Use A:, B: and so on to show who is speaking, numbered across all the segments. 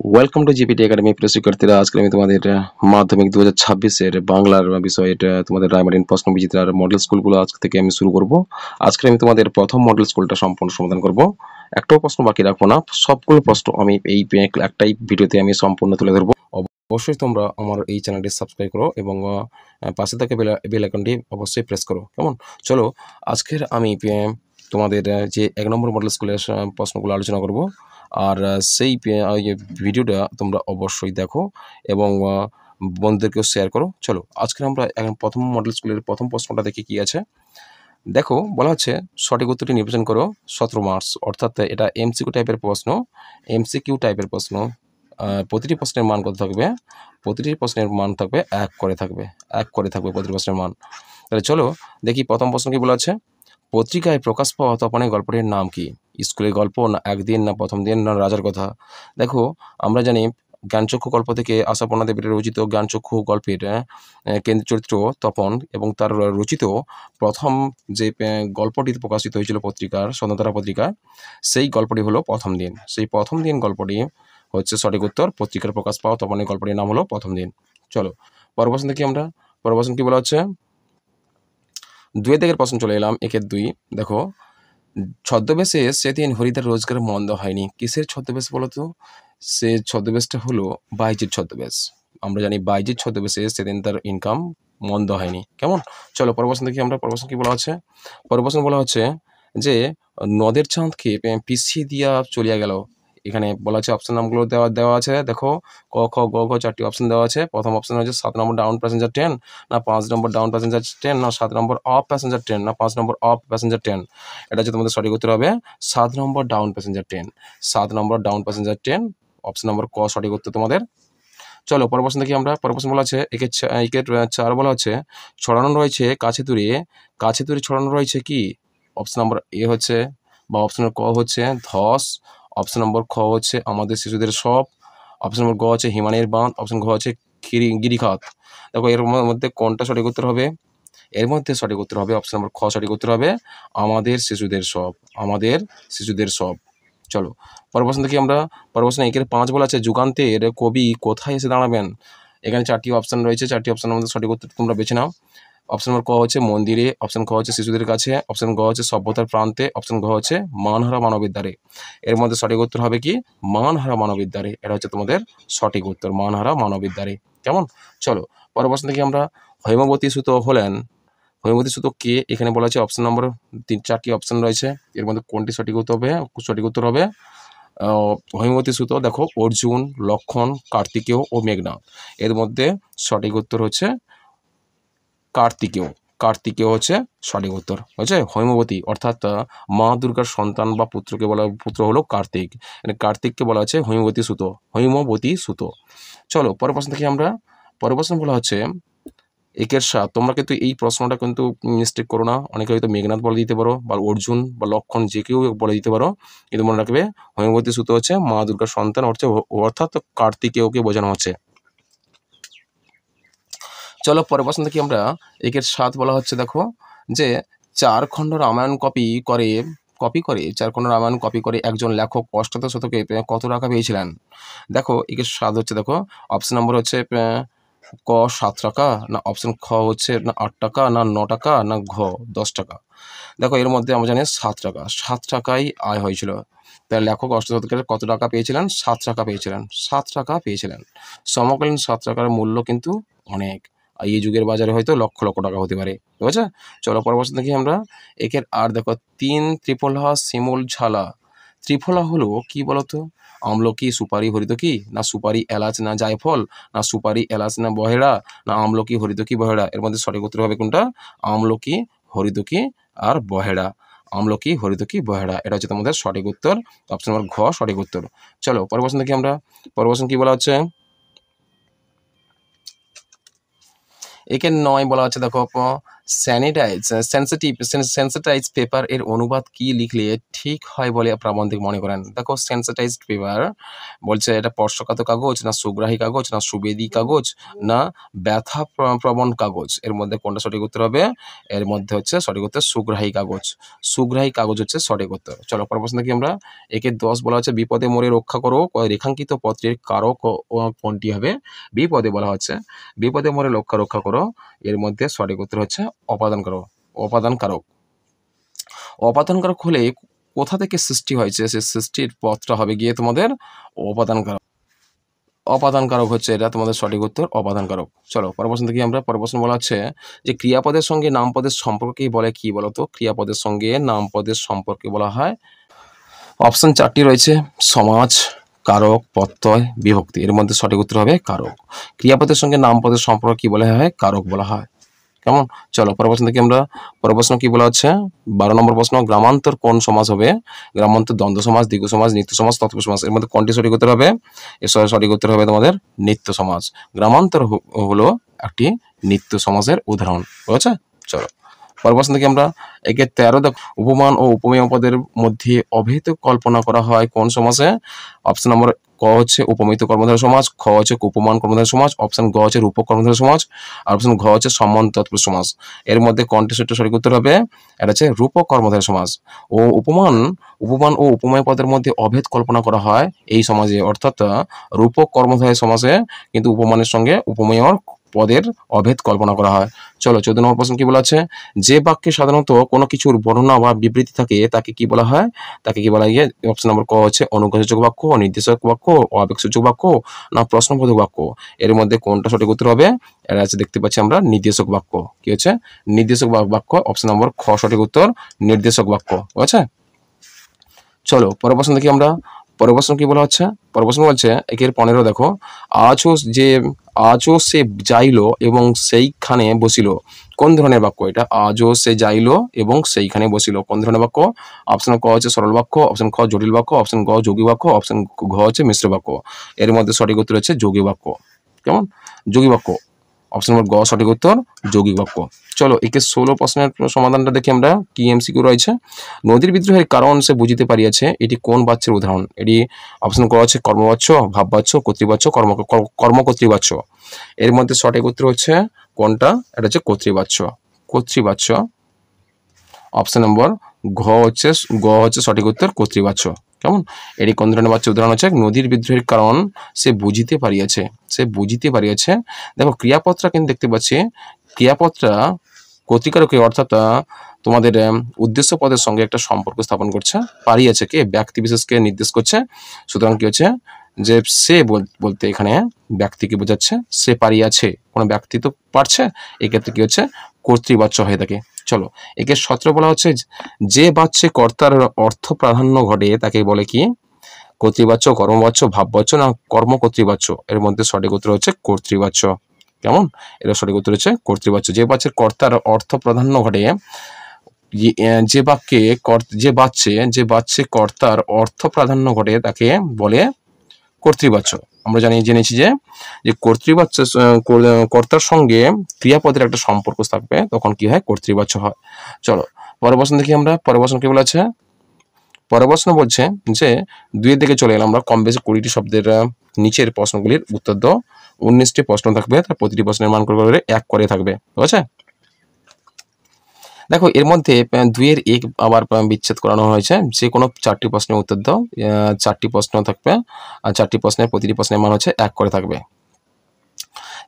A: Welcome to GPT academy প্রিয় শিক্ষার্থীরা। আজকে আমি তোমাদের মাধ্যমিক 2026-এর বাংলার বিষয় এটা তোমাদের রায়মার্টিন প্রশ্ন বিচিত্রার মডেল স্কুলগুলো আজকে থেকে আমি শুরু করব। আজকে আমি তোমাদের প্রথম মডেল স্কুলটা সম্পূর্ণ সমাধান করব। একটাও প্রশ্ন বাকি রাখবো না, সবগুলো প্রশ্ন আমি এই একটাই ভিডিওতে আমি সম্পূর্ণ তুলে ধরবো। অবশ্যই তোমরা আমার এই চ্যানেলটি সাবস্ক্রাইব করো এবং পাশে থাকা বেল আইকনটি অবশ্যই প্রেস করো। কেমন? চলো আজকের আমি তোমাদের যে 1 নম্বর মডেল স্কুলের প্রশ্নগুলো আলোচনা করব। আর সেই ভিডিওটা তোমরা অবশ্যই দেখো এবং বন্ধুদেরকেও শেয়ার করো। চলো আজকের আমরা এখন প্রথম মডেল স্কুলের প্রথম প্রশ্নটা দেখি কি আছে। দেখো বলা হচ্ছে সঠিক উত্তরটি নির্বাচন করো 17 মার্কস, অর্থাৎ এটা এমসিকিউ টাইপের প্রশ্ন। এমসিকিউ টাইপের প্রশ্ন। প্রতিটি প্রশ্নের মান কত থাকবে? প্রতিটি প্রশ্নের মান থাকবে 1 করে থাকবে, 1 করে থাকবে প্রতিটি প্রশ্নের মান। তাহলে চলো দেখি প্রথম প্রশ্ন কি বলা আছে। পত্রিকায় প্রকাশ পাওয়া তপনের গল্পটির নাম কি? স্কুলের গল্প, না একদিন, না প্রথম দিন, না রাজার কথা? দেখো আমরা জানি জ্ঞানচক্ষু গল্প থেকে আশাপূর্ণা দেবীর রচিত জ্ঞানচক্ষু গল্পের কেন্দ্রীয় চরিত্র তপন এবং তার রচিত প্রথম যে গল্পটি প্রকাশিত হয়েছিল পত্রিকার স্বতন্ত্রা পত্রিকা, সেই গল্পটি হলো প্রথম দিন। সেই প্রথম দিন গল্পটি হচ্ছে সঠিক উত্তর। পত্রিকার প্রকাশ পাওয়া তপনের গল্পটির নাম হলো প্রথম দিন। চলো পরের প্রশ্ন দেখি আমরা। পরের প্রশ্ন কি বলা হচ্ছে। 2 দিকের প্রশ্ন চলে এলাম, 1-2। দেখো ছদ্মবেশে সেদিন হরিদার রোজগার মন্দ হয়নি। কিসের ছদ্মবেশ বলতো? সে ছদ্মবেশটা হলো বাইজির ছদ্মবেশ। আমরা জানি বাইজির ছদ্মবেশে সেদিন তার ইনকাম মন্দ হয়নি। কেমন? চলো পরের প্রশ্ন দেখি আমরা। পরের প্রশ্ন কি বলা হচ্ছে। পরের প্রশ্ন বলা হচ্ছে যে নদের চাঁদকে পিছিয়ে দিয়া চলিয়া গেল। এখানে বলা আছে অপশন নামগুলো দেওয়া দেওয়া আছে। দেখো ক খ গ ঘ 4টি অপশন দেওয়া আছে। প্রথম অপশন হচ্ছে 7 নম্বর ডাউন প্যাসেঞ্জার ট্রেন, না 5 নম্বর ডাউন প্যাসেঞ্জার ট্রেন, না 7 নম্বর অফ প্যাসেঞ্জার ট্রেন, না 5 নম্বর অফ প্যাসেঞ্জার ট্রেন। এটা হচ্ছে তোমাদের সঠিক উত্তর হবে 7 number down passenger train. 7 number down passenger train, option number ক সঠিক উত্তর তোমাদের। চলো পরের প্রশ্ন দেখি আমরা। পরের প্রশ্ন বলা আছে একের 4 বলা হচ্ছে ছড়ানো রয়েছে কাছে দূরে, কাছে দূরে ছড়ানো রয়েছে কি? অপশন নম্বর এ হচ্ছে বা অপশন নম্বর ক হচ্ছে ধস, অপশন নম্বর খ হচ্ছে আমাদের শিশুদের সব, অপশন নম্বর গ হচ্ছে হিমালয়ের বাঁধ, অপশন ঘ হচ্ছে গিরিখাত। দেখো এর মধ্যে কোনটা সঠিক উত্তর হবে? এর মধ্যে সঠিক উত্তর হবে অপশন নম্বর খ সঠিক উত্তর হবে আমাদের শিশুদের সব, আমাদের শিশুদের সব। চলো পরের প্রশ্ন দেখি আমরা। পরের প্রশ্ন 1-5 বলা আছে যুগান্তের কবি কোথায় এসে দাঁড়াবেন? এখানে 4টি অপশন রয়েছে। 4টি অপশনের মধ্যে সঠিক উত্তর তোমরা বেছে নাও। অপশন নম্বর ক হচ্ছে মন্দিরে, অপশন খ হচ্ছে শিশুদের কাছে, অপশন গ হচ্ছে সভ্যতার প্রান্তে, অপশন ঘ হচ্ছে মানহারা মানবের দ্বারে। এর মধ্যে সঠিক উত্তর হবে কি? মানহারা মানবের দ্বারে। এটা হচ্ছে তোমাদের সঠিক উত্তর, মানহারা মানবের দ্বারে। কেমন? চলো পরের প্রশ্ন দেখি আমরা। হৈমবতী সুত হলেন, হৈমবতী সুত কে? এখানে বলা আছে অপশন নম্বর 4টি অপশন রয়েছে। এর মধ্যে কোনটি সঠিক উত্তর হবে? সঠিক উত্তর হবে হৈমবতী সুত। দেখো অর্জুন, লক্ষণ, কার্তিকেয় ও মেঘনাদ। এর মধ্যে সঠিক উত্তর হচ্ছে কার্তিকেয়। কার্তিকেয় হচ্ছে সঠিক উত্তর। হয়েছে হৈমবতী অর্থাৎ মা দুর্গার সন্তান বা পুত্রকে বলা, পুত্র হলো কার্তিক। কার্তিককে বলা হচ্ছে হৈমবতী সুত, হৈমবতী সুত। চলো পরের প্রশ্ন দেখি আমরা। পরের প্রশ্ন বলা হচ্ছে 1-7। তোমরা কিন্তু এই প্রশ্নটা কিন্তু মিস্টেক করো না। অনেকে হয়তো মেঘনাদ বলে দিতে পারো বা অর্জুন বা লক্ষণ যে কেউ বলে দিতে পারো, কিন্তু মনে রাখবে হৈমবতী সুত হচ্ছে মা দুর্গার সন্তান, হচ্ছে অর্থাৎ কার্তিকেয়কে বোঝানো হচ্ছে। চলো পরের প্রশ্ন দেখি আমরা। 1-7 বলা হচ্ছে দেখো যে 4 খণ্ড রামায়ণ কপি করে 4 খণ্ড রামায়ণ কপি করে একজন লেখক অষ্টাদশ শতকে কত টাকা পেয়েছিলেন? দেখো 1-7 হচ্ছে দেখো অপশন নম্বর হচ্ছে ক 7 টাকা, না অপশন খ হচ্ছে না 8 টাকা, না 9 টাকা, না ঘ 10 টাকা। দেখো এর মধ্যে আমরা জানি 7 টাকা, 7 টাকাই আয় হয়েছিল। তাই লেখক অষ্টাদশ শতকের কত টাকা পেয়েছিলেন? 7 টাকা পেয়েছিলেন, 7 টাকা পেয়েছিলেন। সমকালীন 7 টাকার মূল্য কিন্তু অনেক। এই যুগের বাজারে হয়তো লক্ষ লক্ষ টাকা হতে পারে। ঠিক আছে? চলো পরের প্রশ্ন দেখি আমরা। 1-8 দেখো 3 ত্রিফলা শিমুল ঝালা। ত্রিফলা হলো কি বলতো? আমলকি, সুপারি, হরিতকি, না সুপারি, এলাচ, না জায়ফল, না সুপারি, এলাচ, না বহেড়া, না আমলকি, হরিতকি, বহেড়া। এর মধ্যে সঠিক উত্তর হবে কোনটা? আমলকি, হরিতকি আর বহেড়া। আমলকি, হরিতকি, বহেড়া। এটা হচ্ছে তোমাদের সঠিক উত্তর। অপশন নম্বর ঘ সঠিক উত্তর। চলো পরের প্রশ্ন দেখি আমরা। পরের প্রশ্ন কি বলা হচ্ছে। 1-9 বলা হচ্ছে দেখো স্যানিটাইজ সেন্সিটাইজ পেপার এর অনুবাদ কি লিখলে ঠিক হয় বলে প্রাবন্ধিক মনে করেন? দেখো সেন্সিটাইজড পেপার বলছে এটা স্পর্শকাতর কাগজ, না সুগ্রাহী কাগজ, না সুবেদী কাগজ, না ব্যথা প্রবণ কাগজ। এর মধ্যে কোনটা সঠিক উত্তর হবে? এর মধ্যে হচ্ছে সঠিক উত্তর সুগ্রাহী কাগজ। সুগ্রাহী কাগজ হচ্ছে সঠিক উত্তর। চলো পরের প্রশ্ন দেখি আমরা। একে 10 বলা হচ্ছে বিপদে মোরে রক্ষা করো, রেখাঙ্কিত পত্রের কারক কোনটি হবে? বিপদে বলা হচ্ছে বিপদে মোরে রক্ষা করো, এর মধ্যে সঠিক উত্তর হচ্ছে অপাদান কারক। অপাদান কারক। অপাদান কারক হলে কোথা থেকে সৃষ্টি হয়েছে, সে সৃষ্টির পথটা হবে গিয়ে তোমাদের অপাদান কারক। অপাদান কারক হচ্ছে এটা তোমাদের সঠিক উত্তর, অপাদান কারক। চলো পরের প্রশ্ন দেখি আমরা। পরের প্রশ্ন বলা হচ্ছে যে ক্রিয়াপদের সঙ্গে নামপদের সম্পর্ককেই বলে কি বলতো? ক্রিয়াপদের সঙ্গে নামপদের সম্পর্কে বলা হয়, অপশন 4টি রয়েছে, সমাজ, কারক, প্রত্যয়, বিভক্তি। এর মধ্যে সঠিক উত্তর হবে কারক। ক্রিয়াপদের সঙ্গে নামপদের সম্পর্ক কি বলা হয়? কারক বলা হয়। কেমন? চলো পরের প্রশ্ন দেখি আমরা। পরের প্রশ্ন কি বলা হচ্ছে? 12 নম্বর প্রশ্ন, গ্রামান্তর কোন সমাজ হবে? গ্রামান্তর দ্বন্দ্ব সমাজ, দ্বিগু সমাজ, নিত্য সমাজ, তৎপুরুষ সমাজ। এর মধ্যে কোনটি সঠিক উত্তর হবে? এর সঠিক উত্তর হবে তোমাদের নিত্য সমাজ। গ্রামান্তর হলো একটি নিত্য সমাজের উদাহরণ। বুঝেছে? চলো পরের প্রশ্ন দেখি আমরা। একে 13 উপমান ও উপমেয় পদের মধ্যে অভেদ কল্পনা করা হয় কোন সমাসে? অপশন নম্বর ক হচ্ছে উপমিত কর্মধারয় সমাজ, খ হচ্ছে উপমান কর্মধারয় সমাজ, অপশন গ হচ্ছে রূপক কর্মধারয় সমাজ, আর অপশন ঘ হচ্ছে সম্বন্ধ তৎপুরুষ সমাজ। এর মধ্যে কোনটি সঠিক উত্তর হবে? এটা হচ্ছে রূপক কর্মধারয় সমাজ। ও উপমান ও উপমেয় পদের মধ্যে অভেদ কল্পনা করা হয় এই সমাজে, অর্থাৎ রূপক কর্মধারয় সমাজে কিন্তু উপমানের সঙ্গে উপমেয় পদের অভেদ কল্পনা করা হয়। চলো 14 নম্বর প্রশ্ন কি বলা আছে? যে বাক্যে সাধারণত কোনো কিছুর বর্ণনা বা বিবৃতি থাকে তাকে কি বলা হয়? তাকে কি বলা হয়? অপশন নম্বর ক হচ্ছে অনুজ্ঞাসূচক বাক্য, নির্দেশক বাক্য, আবেগসূচক বাক্য, না প্রশ্নবোধক বাক্য। এর মধ্যে কোনটা সঠিক উত্তর হবে? এর আছে দেখতে পাচ্ছি আমরা নির্দেশক বাক্য। কি হচ্ছে? নির্দেশক বাক্য। অপশন নম্বর খ সঠিক উত্তর, নির্দেশক বাক্য। ঠিক আছে? চলো পরের প্রশ্ন দেখি আমরা। পরের প্রশ্ন কি বলা হচ্ছে? পরের প্রশ্ন বলছে একের 15 দেখো, আজও সে যাইল এবং সেইখানে বসিল, কোন ধরনের বাক্য এটা? আজও সে যাইল এবং সেইখানে বসিল কোন ধরনের বাক্য? অপশন ক হচ্ছে সরল বাক্য, অপশন খ জটিল বাক্য, অপশন গ যোগী বাক্য, অপশন ঘ হচ্ছে মিশ্র বাক্য। এর মধ্যে সঠিক উত্তর হচ্ছে যোগী বাক্য। কেমন? যোগী বাক্য। অপশন নম্বর গ সঠিক উত্তর, যৌগিক বাক্য। চলো একে 16 প্রশ্নের সমাধানটা দেখি আমরা। কি এমসিকিউ রয়েছে? নদীর বিদ্রোহের কারণ সে বুঝিতে পারিয়াছে, এটি কোন বাচ্যের উদাহরণ? এটি অপশন ক হচ্ছে কর্মবাচ্য, ভাববাচ্য, কর্তৃবাচ্য, কর্মকর্তৃবাচ্য। এর মধ্যে সঠিক উত্তর হচ্ছে কোনটা? এটা হচ্ছে কর্তৃবাচ্য। কর্তৃবাচ্য। অপশন নম্বর গ হচ্ছে সঠিক উত্তর, কর্তৃবাচ্য। কেমন? এটি কোন ধরনের বাচ্চা উদাহরণ হচ্ছে? নদীর বিদ্রোহের কারণ সে বুঝিতে পারিয়াছে। সে বুঝিতে পারিয়াছে। দেখো ক্রিয়াপদটা কিন্তু দেখতে পাচ্ছি, ক্রিয়াপদটা কর্তৃকারকে অর্থাৎ তোমাদের উদ্দেশ্য পদের সঙ্গে একটা সম্পর্ক স্থাপন করছে। পারিয়াছে কে? ব্যক্তি বিশেষকে নির্দেশ করছে। সুতরাং কি হচ্ছে যে সে বলতে এখানে ব্যক্তিকে বোঝাচ্ছে। সে পারিয়াছে, কোনো ব্যক্তি তো পারছে, এক্ষেত্রে কি হচ্ছে? কর্তৃবাচ্য হয়ে থাকে। চলো একে 17 বলা হচ্ছে, যে বাচ্চে কর্তার অর্থ প্রাধান্য ঘটে তাকে বলে কি? কর্তৃবাচ্য, কর্মবাচ্য, ভাববাচ্য, না কর্মকর্তৃবাচ্য। এর মধ্যে সঠিক উত্তর হচ্ছে কর্তৃবাচ্য। কেমন? এর সঠিক উত্তর হচ্ছে কর্তৃবাচ্য। যে বাচ্চের কর্তার অর্থ প্রাধান্য ঘটে, যে বাচ্চে কর্তার অর্থ প্রাধান্য ঘটে তাকে বলে কর্তৃবাচ্য। আমরা জেনেছি যে কর্তৃবাচ্য কর্তার সঙ্গে ক্রিয়াপদের একটা সম্পর্ক থাকবে, তখন কি হয়? কর্তৃবাচ্য হয়। চলো পরের প্রশ্ন দেখি আমরা। পরের প্রশ্ন কি বলেছে? পরের প্রশ্ন বলছে যে 2 দিকে চলে এলাম আমরা। কম বেশি 20টি শব্দের নিচের প্রশ্নগুলির উত্তর দাও। 19টি প্রশ্ন থাকবে, তার প্রতিটি প্রশ্নের মান করে 1 করে থাকবে। ঠিক আছে? দেখো এর মধ্যে 2-এর 1 আবার বিচ্ছেদ করানো হয়েছে। যে কোনো 4টি প্রশ্নের উত্তর দাও। 4টি প্রশ্ন থাকবে, আর 4টি প্রশ্নের প্রতিটি প্রশ্নের মান হচ্ছে 1 করে থাকবে।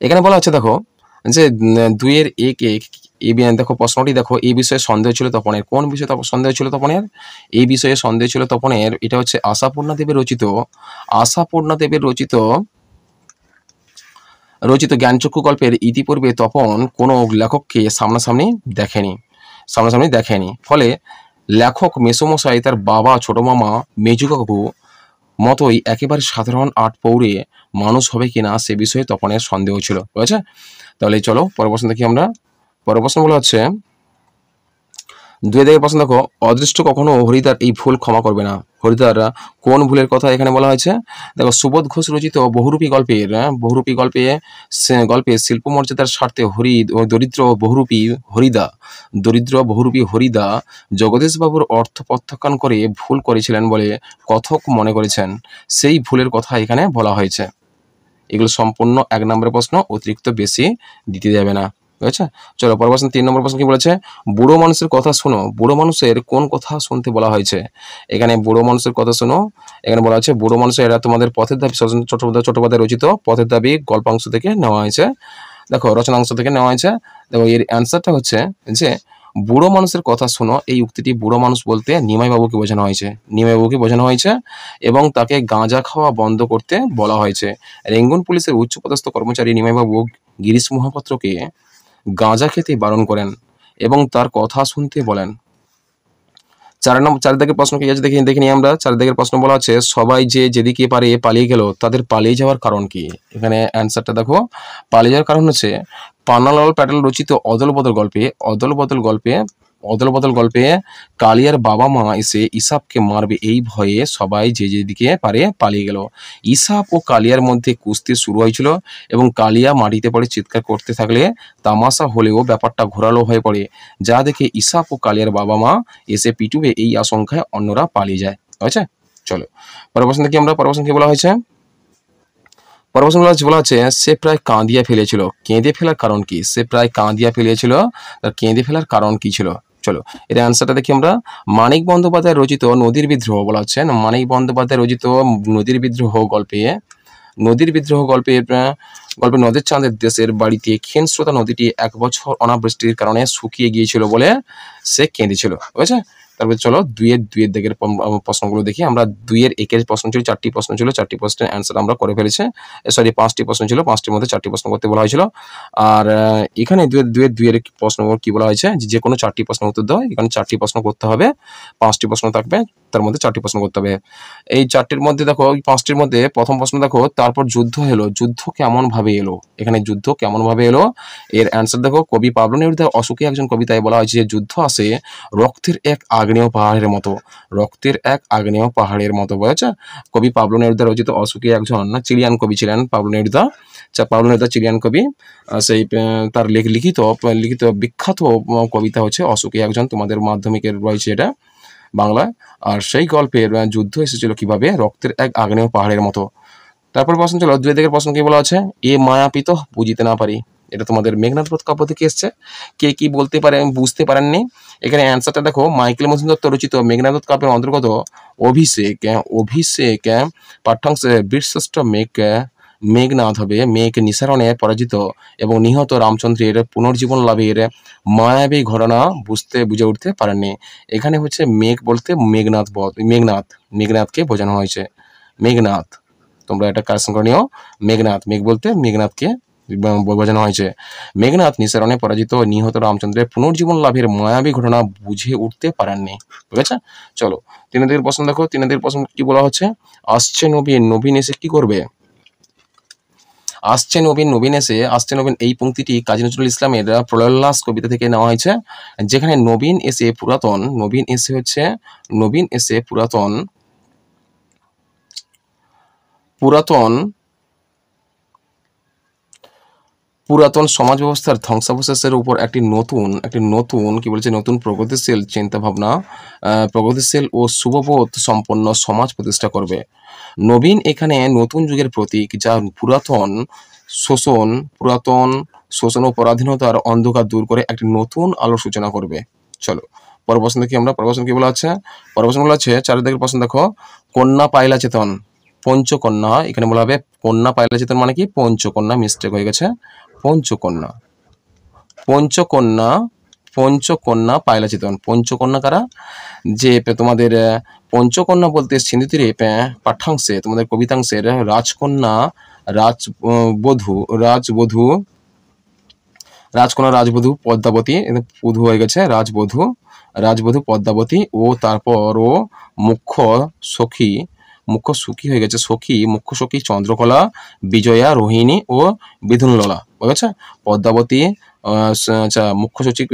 A: এখানে বলা হচ্ছে দেখো যে 2-এর 1 দেখো প্রশ্নটি দেখো, এই বিষয়ে সন্দেহ ছিল তপনের। কোন বিষয়ে সন্দেহ ছিল তপনের? এই বিষয়ে সন্দেহ ছিল তপনের। এটা হচ্ছে আশাপূর্ণা দেবের রচিত জ্ঞানচক্ষু গল্পের ইতিপূর্বে তপন কোনো লেখককে সামনাসামনি দেখেনি। ফলে লেখক মেসোমশাই, তার বাবা, ছোট মামা, মেজু কাকু মতোই একেবারে সাধারণ 8 পৌরে মানুষ হবে কিনা সে বিষয়ে তপনের সন্দেহ ছিল। ঠিক আছে? তাহলে চলো পরের প্রশ্ন দেখি আমরা। পরের প্রশ্ন বলা হচ্ছে দুই দাগের প্রশ্ন দেখো, অদৃষ্ট কখনো হরিদার এই ভুল ক্ষমা করবে না। হরিদার কোন ভুলের কথা এখানে বলা হয়েছে? দেখো, সুবোধ ঘোষ রচিত বহুরূপী গল্পের গল্পে শিল্প মর্যাদার স্বার্থে দরিদ্র বহুরূপী হরিদা জগদীশবাবুর অর্থ প্রত্যাখ্যান করে ভুল করেছিলেন বলে কথক মনে করেছেন। সেই ভুলের কথা এখানে বলা হয়েছে। এগুলো সম্পূর্ণ 1 নম্বরের প্রশ্ন, অতিরিক্ত বেশি দিতে যাবে না। ঠিক আছে, চলো পরের প্রশ্ন 3 নম্বর প্রশ্ন কি বলেছে? বুড়ো মানুষের কথা শোনো। বুড়ো মানুষের কোন কথা শুনতে বলা হয়েছে? এখানে বুড়ো মানুষের কথা শোনো, এখানে বলা হচ্ছে বুড়ো মানুষের, এরা তোমাদের পথের দাবি শরৎচন্দ্র চট্টোপাধ্যায় রচিত পথের দাবি গল্পাংশ থেকে নেওয়া হয়েছে। দেখো, রচনাংশ থেকে নেওয়া হয়েছে। দেখো, এর অ্যান্সারটা হচ্ছে যে বুড়ো মানুষের কথা শোনো, এই উক্তিটি বুড়ো মানুষ বলতে নিমাইবাবুকে বোঝানো হয়েছে। নিমাইবাবুকে বোঝানো হয়েছে এবং তাকে গাঁজা খাওয়া বন্ধ করতে বলা হয়েছে। রেঙ্গুন পুলিশের উচ্চপদস্থ কর্মচারী নিমাইবাবু গিরিশ মহাপাত্রকে গাঁজা খেতে বারণ করেন এবং তার কথা শুনতে বলেন। 4 দাগের প্রশ্ন কি আছে দেখে নিই আমরা। 4 দাগের প্রশ্ন বলা হচ্ছে, সবাই যে যেদিকে পারে পালিয়ে গেল, তাদের পালিয়ে যাওয়ার কারণ কি? এখানে অ্যান্সারটা দেখো, পালিয়ে যাওয়ার কারণ হচ্ছে পান্নালাল প্যাটেল রচিত অদল বদল গল্পে কালিয়ার বাবা মা এসে ইসাবকে মারবে এই ভয়ে সবাই যে যেদিকে পারে পালিয়ে গেল। ইসাব ও কালিয়ার মধ্যে কুস্তি শুরু হয়েছিল এবং কালিয়া মাটিতে পড়ে চিৎকার করতে থাকলে তামাশা হলেও ব্যাপারটা ঘোরালো হয়ে পড়ে, যা দেখে ইসাব ও কালিয়ার বাবা মা এসে পিটুবে এই আশঙ্কায় অন্যরা পালিয়ে যায়। হয়েছে, চলো পরের প্রশ্ন দেখি আমরা। পরের প্রশ্ন কি বলা হয়েছে? পরের প্রশ্ন বলা হচ্ছে সে প্রায় কাঁদিয়া ফেলেছিল। কেঁদে ফেলার কারণ কি? সে প্রায় কাঁদিয়া ফেলেছিল, তার কেঁদে ফেলার কারণ কি ছিল? চলো এর অ্যান্সারটা দেখি আমরা। মানিক বন্দ্যোপাধ্যায় রচিত নদীর বিদ্রোহ বলা হচ্ছে। মানিক বন্দ্যোপাধ্যায় রচিত নদীর বিদ্রোহ গল্পে নদের চাঁদের দেশের বাড়িতে ক্ষীণস্রোতা নদীটি 1 বছর অনাবৃষ্টির কারণে শুকিয়ে গিয়েছিল বলে সে কেঁদেছিল। বুঝেছে? তারপরে চলো দুইয়ের দিকের প্রশ্নগুলো দেখি আমরা। 2-এর 1-এর প্রশ্ন ছিল, 4টি প্রশ্ন ছিল, 4টি প্রশ্নের অ্যান্সার আমরা করে ফেলেছি। সরি, 5টি প্রশ্ন ছিল, 5টির মধ্যে 4টি প্রশ্ন করতে বলা হয়েছিল। আর এখানে দুইয়ের প্রশ্ন কি বলা হয়েছে, যে কোনো 4টি প্রশ্ন উত্তর দাও। এখানে 4টি প্রশ্ন করতে হবে, 5টি প্রশ্ন থাকবে, তার মধ্যে 4টি প্রশ্ন করতে হবে। এই 4টির মধ্যে দেখো, এই 5টির মধ্যে প্রথম প্রশ্ন দেখো, তারপর যুদ্ধ এলো, যুদ্ধ কেমন ভাবে এলো? এখানে যুদ্ধ কেমন ভাবে এলো, এর অ্যান্সার দেখো। কবি পাবলো নেরুদার অশোকে একজন কবিতায় বলা হয়েছে যে যুদ্ধ আসে রক্তের এক আগ্নেয় পাহাড়ের মতো। রক্তের এক আগ্নেয় পাহাড়ের মতো, বুঝেছো? কবি পাবলো নেরুদা রচিত অশোকে একজন চিলিয়ান কবি ছিলেন Pablo Neruda. Pablo Neruda Chilean কবি। সেই তার লিখিত বিখ্যাত কবিতা হচ্ছে অশোকে একজন, তোমাদের মাধ্যমিকের রয়েছে এটা বাংলায়। আর সেই গল্পের যুদ্ধ এসেছিল কিভাবে, রক্তের এক আগ্নেয় পাহাড়ের মতো। তারপর প্রশ্ন ছিল 2 দিকের প্রশ্ন কি বলা আছে? এ মায়াপিত বুঝিতে না পারি। এটা তোমাদের মেঘনাদ বধ কাব্য থেকে এসছে। কে কি বলতে পারে বুঝতে পারেননি। এখানে অ্যান্সারটা দেখো, মাইকেল মধুসূদন দত্ত রচিত মেঘনাদ বধ কাব্যের অন্তর্গত অভিষেক পাঠ্যাংশে বীরশ্রেষ্ঠ মেঘনাদ হবে মেঘ নিঃসারণে পরাজিত এবং নিহত রামচন্দ্রের পুনর্জীবন লাভের মায়াবী ঘটনা বুঝে উঠতে পারেননি। এখানে হচ্ছে মেঘ বলতে মেঘনাথকে বোঝানো হয়েছে। মেঘনাথ, তোমরা এটা কারেকশন করে নিও। মেঘ বলতে মেঘনাথকে বোঝানো হয়েছে। মেঘনাথ নিঃসারণে পরাজিত নিহত রামচন্দ্রের পুনর্জীবন লাভের মায়াবী ঘটনা বুঝে উঠতে পারেননি। ঠিক আছে, চলো 3 দিকের প্রশ্ন দেখো। 3 দিকের প্রশ্ন কি বলা হচ্ছে? আসছে নবীন এসে কি করবে? আসছে নবীন এই পংক্তিটি কাজী নজরুল ইসলামের প্রলয়োল্লাস কবিতা থেকে নেওয়া হয়েছে, যেখানে নবীন এসে পুরাতন সমাজ ব্যবস্থার ধ্বংসাবশেষের উপর একটি নতুন কি বলছে, নতুন প্রগতিশীল চিন্তাভাবনা, প্রগতিশীল ও শুভবোধ সম্পন্ন সমাজ প্রতিষ্ঠা করবে। নবীন এখানে নতুন যুগের প্রতীক, যা পুরাতন শোষণ ও পরাধীনতার অন্ধকার দূর করে একটি নতুন আলোর সূচনা করবে। চলো পরের প্রশ্ন দেখি আমরা। পরের প্রশ্ন কি বলা আছে? পরের প্রশ্ন বলা আছে, 4 দিকের প্রশ্ন দেখো। কন্যা পাইলা চেতন, পঞ্চকন্যা, এখানে বলা হবে কন্যা পাইলা চেতন মানে কি পঞ্চকন্যা, মিস্টেক হয়ে গেছে। পঞ্চকন্যা পাইলা চেতন। পঞ্চকন্যা কারা? যে তোমাদের পঞ্চকন্যা বলতে সিন্ধু তীরে পাঠ্যাংশে তোমাদের কবিতাংশের রাজবধূ পদ্মাবতী, পুধু হয়ে গেছে, রাজবধূ পদ্মাবতী ও তারপর ও মুখ্য সখী মুখ্য সখী হয়ে গেছে সখী, মুখ্য সখী চন্দ্রকলা, বিজয়া, রোহিণী ও বিধুনললা। বুঝেছে? পদ্মাবতী, আচ্ছা, মুখ্য সচিব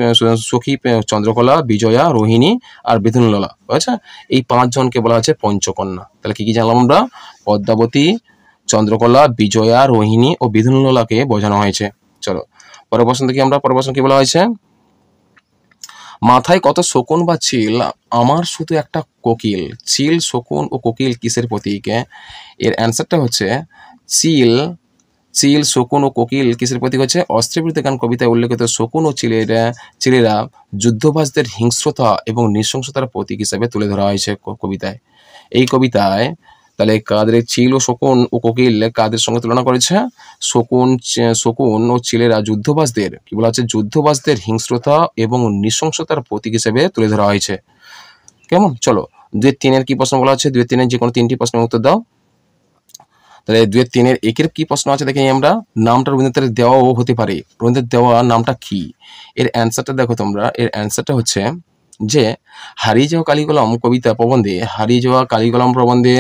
A: সখী চন্দ্রকলা, বিজয়া, রোহিণী আর বিধুনললা। বুঝেছে? এই 5 জনকে বলা হচ্ছে পঞ্চকন্যা। তাহলে কি কি জানলাম আমরা? পদ্মাবতী, চন্দ্রকলা, বিজয়া, রোহিণী ও বিধুনললাকে বোঝানো হয়েছে। চলো পরের প্রশ্ন দেখি আমরা। পরের প্রশ্ন কি বলা হয়েছে? মাথায় কত শকুন বা চিল, আমার শুধু একটা কোকিল। চিল, শকুন ও কোকিল কিসের প্রতীক? এর অ্যান্সারটা হচ্ছে চিল, চিল, শকুন ও কোকিল কিসের প্রতীক হচ্ছে? অস্ত্রের বিরুদ্ধে গান কবিতায় উল্লেখিত শকুন ও চিলেরা যুদ্ধবাজদের হিংস্রতা এবং নৃশংসতার প্রতীক হিসেবে তুলে ধরা হয়েছে কবিতায়। এই কবিতায় তাহলে কাদের, চিল ও শকুন ও কোকিল কাদের সঙ্গে তুলনা করেছে? শকুন ও চিলেরা যুদ্ধবাজদের, কি বলা হচ্ছে? যুদ্ধবাজদের হিংস্রতা এবং নৃশংসতার প্রতীক হিসেবে তুলে ধরা হয়েছে। কেমন? চলো 2-3 কি প্রশ্ন বলা আছে? 2-3 যে কোনো 3টি প্রশ্নের উত্তর দাও। তাহলে 2-3 একের কি প্রশ্ন আছে দেখে আমরা। নামটা রবীন্দ্রনাথের দেওয়াও হতে পারে, রবীন্দ্রনাথের দেওয়া নামটা কি? এর অ্যান্সারটা দেখো তোমরা। এর অ্যান্সারটা হচ্ছে যে হারিয়ে যাওয়া কালীকলম কবিতা প্রবন্ধে, হারিয়ে যাওয়া কালীকলম প্রবন্ধে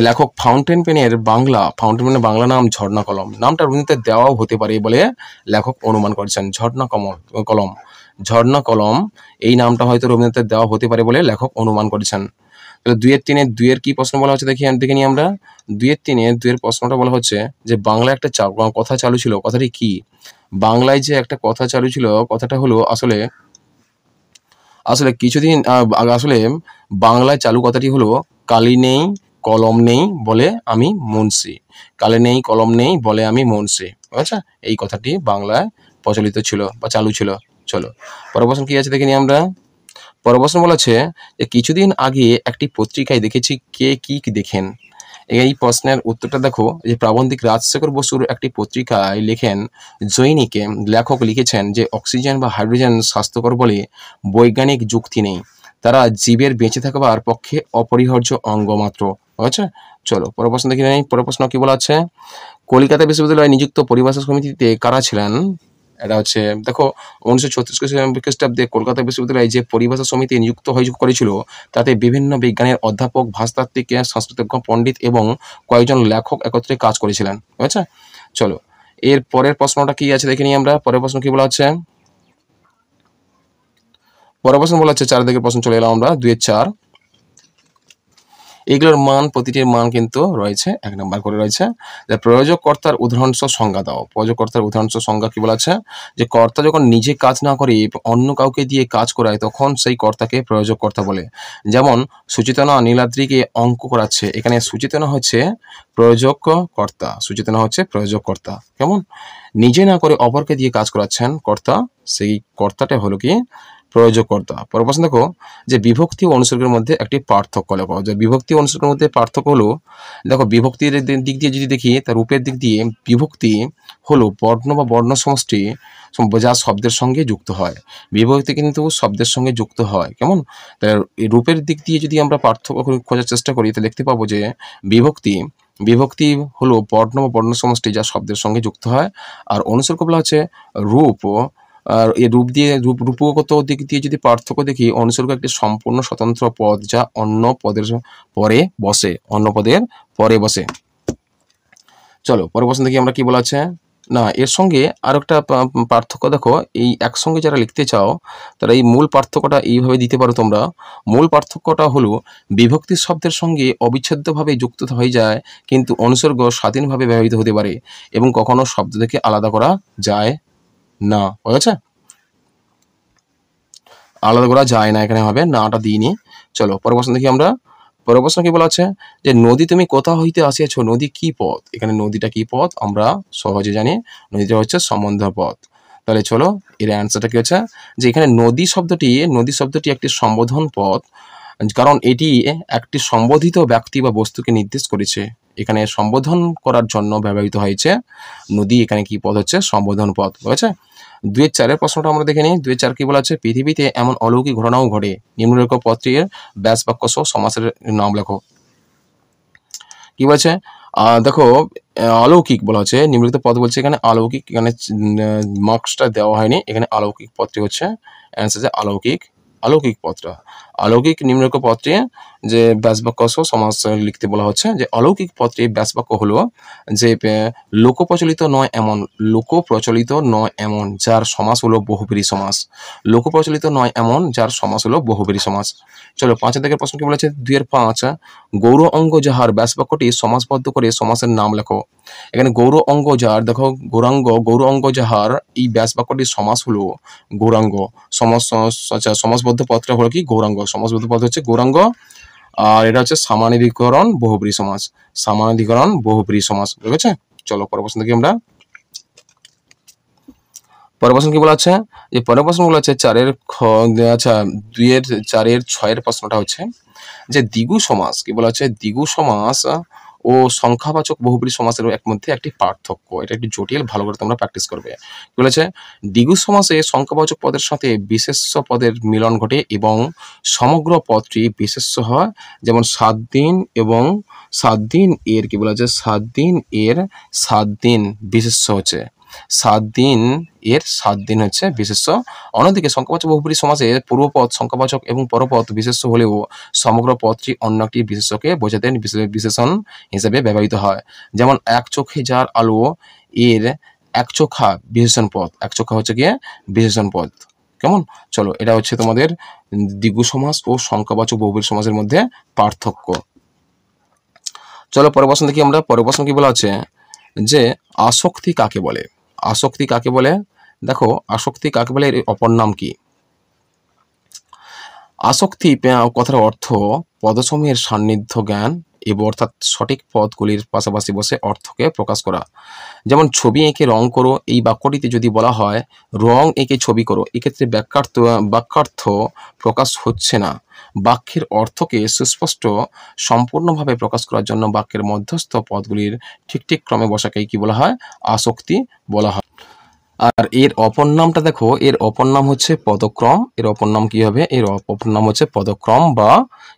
A: লেখক ফাউন্টেন পেনের বাংলা নাম ঝর্ণা কলম। নামটা রবীন্দ্রনাথের দেওয়াও হতে পারে বলে লেখক অনুমান করেছেন। ঝর্ণা কলম এই নামটা হয়তো রবীন্দ্রনাথের দেওয়া হতে পারে বলে লেখক অনুমান করেছেন। তাহলে 2-3 কি প্রশ্ন বলা হচ্ছে দেখে নিই আমরা। 2-3 প্রশ্নটা বলা হচ্ছে যে বাংলায় একটা কথা চালু ছিল, কথাটি কি? বাংলায় যে একটা কথা চালু ছিল, কথাটা হলো আসলে কিছুদিন আসলে বাংলায় চালু কথাটি হলো কালি নেই কলম নেই বলে আমি মুন্সি। কালি নেই কলম নেই বলে আমি মুন্সি। আচ্ছা, এই কথাটি বাংলায় প্রচলিত ছিল বা চালু ছিল। চলো পরের প্রশ্ন কি আছে দেখে নিই আমরা। পরের প্রশ্ন বলেছে যে কিছুদিন আগে একটি পত্রিকায় দেখেছি কে কি দেখেন। এই প্রশ্নের উত্তরটা দেখো যে প্রাবন্ধিক রাজশেখর বসুর একটি পত্রিকায় লেখেন জৈনিকে লেখক লিখেছেন যে অক্সিজেন বা হাইড্রোজেন স্বাস্থ্যকর বলে বৈজ্ঞানিক যুক্তি নেই, তারা জীবের বেঁচে থাকবার পক্ষে অপরিহার্য অঙ্গ মাত্র। আচ্ছা, চলো পরের প্রশ্ন দেখে নেই। পরের প্রশ্ন কি বলা আছে? কলকাতা বিশ্ববিদ্যালয়ে নিযুক্ত পরিভাষা সমিতিতে কারা ছিলেন? এটা হচ্ছে দেখো 1936 খ্রিস্টাব্দে কলকাতা বিশ্ববিদ্যালয়ে যে পরিভাষা সমিতি নিযুক্ত করেছিল তাতে বিভিন্ন বিজ্ঞানের অধ্যাপক, ভাষাতাত্ত্বিক, সংস্কৃতজ্ঞ, পণ্ডিত এবং কয়েকজন লেখক একত্রে কাজ করেছিলেন। আচ্ছা, চলো এর পরের প্রশ্নটা কি আছে দেখে নিই আমরা। পরের প্রশ্ন কি বলা হচ্ছে? পরের প্রশ্ন বলা হচ্ছে 4 দিকের প্রশ্ন চলে এলাম আমরা। 2-4 এগুলোর মান, প্রতিটির মান কিন্তু রয়েছে 1 নাম্বার করে রয়েছে। যে প্রয়োজক কর্তার উদাহরণসহ সংজ্ঞা দাও। প্রয়োজক কর্তার উদাহরণসহ সংজ্ঞা কি বলা আছে? যে কর্তা যখন নিজে কাজ না করে অন্য কাউকে দিয়ে কাজ করায় তখন সেই কর্তাকে প্রয়োজক কর্তা বলে। যেমন সুচেতনা নীলাদ্রিকে অঙ্ক করাচ্ছে, এখানে সুচেতনা হচ্ছে প্রয়োজক কর্তা, সুচেতনা হচ্ছে প্রয়োজক কর্তা। কেমন? নিজে না করে অপরকে দিয়ে কাজ করাচ্ছেন কর্তা, সেই কর্তাটা হলো কি প্রয়োজক কর্তা। পরের প্রশ্ন দেখো যে বিভক্তি ও অনুসর্গের মধ্যে একটি পার্থক্য লেখো। যে বিভক্তি ও অনুসর্গের মধ্যে পার্থক্য হলো, দেখো বিভক্তির দিক দিয়ে যদি দেখি তার রূপের দিক দিয়ে বিভক্তি হলো বর্ণ বা বর্ণ সমষ্টি যা শব্দের সঙ্গে যুক্ত হয়। বিভক্তি কিন্তু শব্দের সঙ্গে যুক্ত হয়। কেমন? এই রূপের দিক দিয়ে যদি আমরা পার্থক্য খোঁজার চেষ্টা করি তো দেখতে পাবো যে বিভক্তি হলো বর্ণ বা বর্ণ সমষ্টি যা শব্দের সঙ্গে যুক্ত হয়। আর অনুসর্গ বলা হচ্ছে রূপ। আর এই রূপগত দিক দিয়ে যদি পার্থক্য দেখি, অনুসর্গ একটি সম্পূর্ণ স্বতন্ত্র পদ যা অন্য পদের পরে বসে। চলো পরের প্রশ্ন দেখি আমরা কি বলা আছে। না, এর সঙ্গে আর একটা পার্থক্য দেখো, এই একসঙ্গে যারা লিখতে চাও তারা এই মূল পার্থক্যটা এইভাবে দিতে পারো তোমরা। মূল পার্থক্যটা হলো বিভক্তি শব্দের সঙ্গে অবিচ্ছেদ্যভাবে যুক্ত হয়ে যায়, কিন্তু অনুসর্গ স্বাধীনভাবে ব্যবহৃত হতে পারে এবং কখনো শব্দ থেকে আলাদা করা যায় না। বুঝেছে? আলাদা করা যায় না, এখানে হবে নাটা দিইনি। চলো পরের প্রশ্ন দেখি আমরা। পরের প্রশ্ন কি বলা আছে যে নদী তুমি কোথা হইতে আসিয়াছ, নদী কি পথ? এখানে নদীটা কি পথ আমরা সহজে জানি, নদীটা হচ্ছে সম্বন্ধ পথ। তাহলে চলো এর অ্যান্সারটা কি হচ্ছে যে এখানে নদী শব্দটি একটি সম্বোধন পদ, কারণ এটি একটি সম্বোধিত ব্যক্তি বা বস্তুকে নির্দেশ করেছে। এখানে সম্বোধন করার জন্য ব্যবহৃত হয়েছে নদী। এখানে কি পদ হচ্ছে? সম্বোধন পদ। বুঝেছে? 2-4 প্রশ্নটা আমরা দেখে নিই। 2-4 কি বলা আছে? পৃথিবীতে এমন অলৌকিক ঘটনাও ঘটে, নিম্নলিখিত পদটির ব্যাস বাক্য সহ সমাসের নাম লেখো। কি বলছে? দেখো অলৌকিক বলা হচ্ছে, নিম্নলিখিত পদ বলছে এখানে অলৌকিক, এখানে মার্কসটা দেওয়া হয়নি। এখানে অলৌকিক পদটি হচ্ছে অ্যান্সার যে অলৌকিক পদটা। অলৌকিক নিম্নলিখিত পদটি যে ব্যাসবাক্য সহ সমাস লিখতে বলা হচ্ছে। যে অলৌকিক পত্রে ব্যাসবাক্য হলো যে লোকপ্রচলিত নয় এমন যার সমাস হলো বহুব্রী সমাস। লোকপ্রচলিত নয় এমন যার সমাস হলো বহুব্রী সমাস। চলো ৫ দাগের প্রশ্ন কি বলেছে ২-৫ গৌর অঙ্গ যাহার ব্যাসবাক্যটি সমাসবদ্ধ করে সমাসের নাম লেখো। এখানে গৌর অঙ্গ যার, দেখো গৌর অঙ্গ যাহার এই ব্যাসবাক্যটির সমাস হলো গৌরাঙ্গ। সমাসবদ্ধ পদটা হলো কি গৌরাঙ্গ। সমাসবদ্ধ পদ হচ্ছে গৌরাঙ্গ, আর এটা হচ্ছে সামানাধিকরণ বহুব্রী সমাস। সামানাধিকরণ বহুব্রী সমাস, ঠিক আছে। চলো পরের প্রশ্ন দেখি আমরা। পরের প্রশ্ন কি বলা আছে, যে পরের প্রশ্ন বলা আছে 2-4-6 প্রশ্নটা হচ্ছে যে দ্বিগু সমাস কি বলা আছে, দ্বিগু সমাস ও সংখ্যাবাচক বহুব্রী সমাসের মধ্যে একটি পার্থক্য। এটা একটি জটিল, ভালো করে তোমরা প্র্যাকটিস করবে। কি বলেছে, দ্বিগু সমাসে সংখ্যাবাচক পদের সাথে বিশেষ্য পদের মিলন ঘটে এবং সমগ্র পদটি বিশেষ্য হয়। যেমন 7 দিন এবং 7 দিন এর কি বলা আছে, 7 দিন এর 7 দিন বিশেষ্য হচ্ছে, 7 দিন এর 7 দিন হচ্ছে বিশেষ্য। অন্যদিকে সংখ্যাবাচক বহুব্রী সমাসে পূর্বপদ সংখ্যাবাচক এবং পরপদ বিশেষ্য হলেও সমগ্র পদটি অন্য একটি বিশেষ্যকে বোঝাতে বিশেষণ হিসেবে ব্যবহৃত হয়। যেমন এক চোখে যার আলো এর একচোখা বিশেষণ পদ। একচোখা হচ্ছে গিয়ে বিশেষণ পদ। কেমন? চলো, এটা হচ্ছে তোমাদের দ্বিগু সমাস ও সংখ্যাবাচক বহুব্রী সমাসের মধ্যে পার্থক্য। চলো পরের প্রশ্ন দেখি আমরা। পরের প্রশ্ন কি বলা আছে, যে আসক্তি কাকে বলে? আসক্তি কাকে বলে? দেখো, আসক্তি কাকে বলে, এর অপর নাম কি? আসক্তি কথার অর্থ পদসমূহের সান্নিধ্য জ্ঞান এবং অর্থাৎ সঠিক পদগুলির পাশাপাশি বসে অর্থকে প্রকাশ করা। যেমন ছবি এঁকে রং করো, এই বাক্যটিতে যদি বলা হয় রং এঁকে ছবি করো, এক্ষেত্রে বাক্যার্থ প্রকাশ হচ্ছে না। বাক্যের অর্থকে সুস্পষ্ট সম্পূর্ণভাবে প্রকাশ করার জন্য বাক্যের মধ্যস্থ পদগুলির ঠিক ঠিক ক্রমে বসাকেই কি বলা হয়, আসক্তি বলা হয়। আর এর অপর নামটা দেখো, এর অপর নাম হচ্ছে পদক্রম। এর অপর নাম কি হবে? এর অপর নাম হচ্ছে পদক্রম বা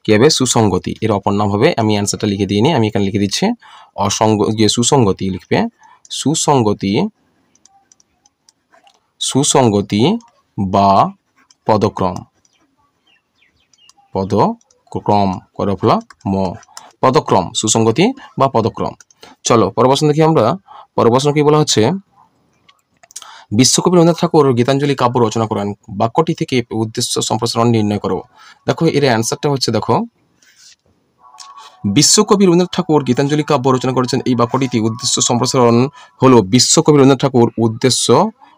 A: কি হবে, সুসংগতি। এর অপর নাম হবে, আমি অ্যান্সারটা লিখে দিইনি, আমি এখানে লিখে দিচ্ছি সুসংগতি লিখবে। সুসংগতি বা পদক্রম। করে ফেলা পদক্রম, সুসংগতি বা পদক্রম। চলো পরের প্রশ্ন দেখি আমরা। পরের প্রশ্ন কি বলা হচ্ছে, বিশ্বকবি রবীন্দ্রনাথ ঠাকুর গীতাঞ্জলি কাব্য রচনা করেন, বাক্যটি থেকে উদ্দেশ্য সম্প্রসারণ নির্ণয় করো। দেখো, এর অ্যান্সারটা হচ্ছে, দেখো, বিশ্বকবি রবীন্দ্রনাথ ঠাকুর গীতাঞ্জলি কাব্য রচনা করেছেন, এই বাক্যটিতে উদ্দেশ্য সম্প্রসারণ হলো বিশ্বকবি রবীন্দ্রনাথ ঠাকুর উদ্দেশ্য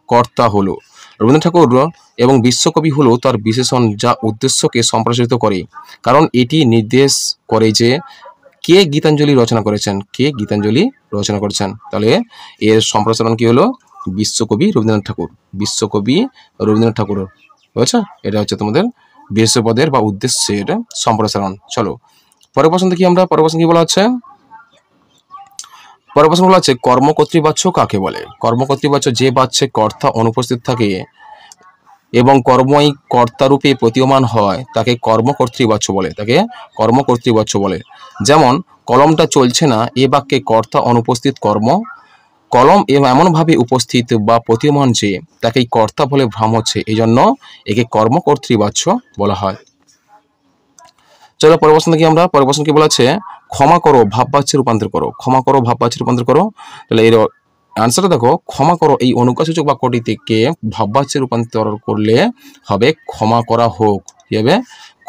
A: কর্তা হলো। রবীন্দ্রনাথ ঠাকুর এবং বিশ্বকবি হলো তার বিশেষণ, যা উদ্দেশ্যকে সম্প্রসারিত করে, কারণ এটি নির্দেশ করে যে কে গীতাঞ্জলি রচনা করেছেন, তাহলে এর সম্প্রসারণ কি হলো, বিশ্বকবি রবীন্দ্রনাথ ঠাকুর। বুঝেছো? এটা হচ্ছে তোমাদের বিশেষ্য পদের বা উদ্দেশ্যের সম্প্রসারণ। চলো পরের প্রশ্ন দেখি আমরা। পরের প্রশ্ন কি বলা হচ্ছে, কর্মকর্তৃবাচ্য কাকে বলে? কর্মকর্তৃবাচ্য যে বাচ্যে কর্তা অনুপস্থিত থাকে এবং কর্মই কর্তারূপে প্রতীয়মান হয় তাকে কর্মকর্তৃবাচ্য বলে। যেমন কলমটা চলছে না, এ বাক্যে কর্তা অনুপস্থিত কলম এমনভাবে উপস্থিত বা প্রতীয়মান যে তাকেই কর্তা বলে ভ্রম হচ্ছে, এই জন্য একে কর্মকর্তৃবাচ্য বলা হয়। চলো পরের প্রশ্ন দেখি আমরা। পরের প্রশ্ন কি বলা আছে, ক্ষমা করো ভাববাচ্যে রূপান্তর করো। তাহলে এর আনসারটা দেখো, ক্ষমা করো এই অনুজ্ঞাসূচক বাক্যটি থেকে ভাববাচ্যে রূপান্তর করলে হবে ক্ষমা করা হোক। কি হবে?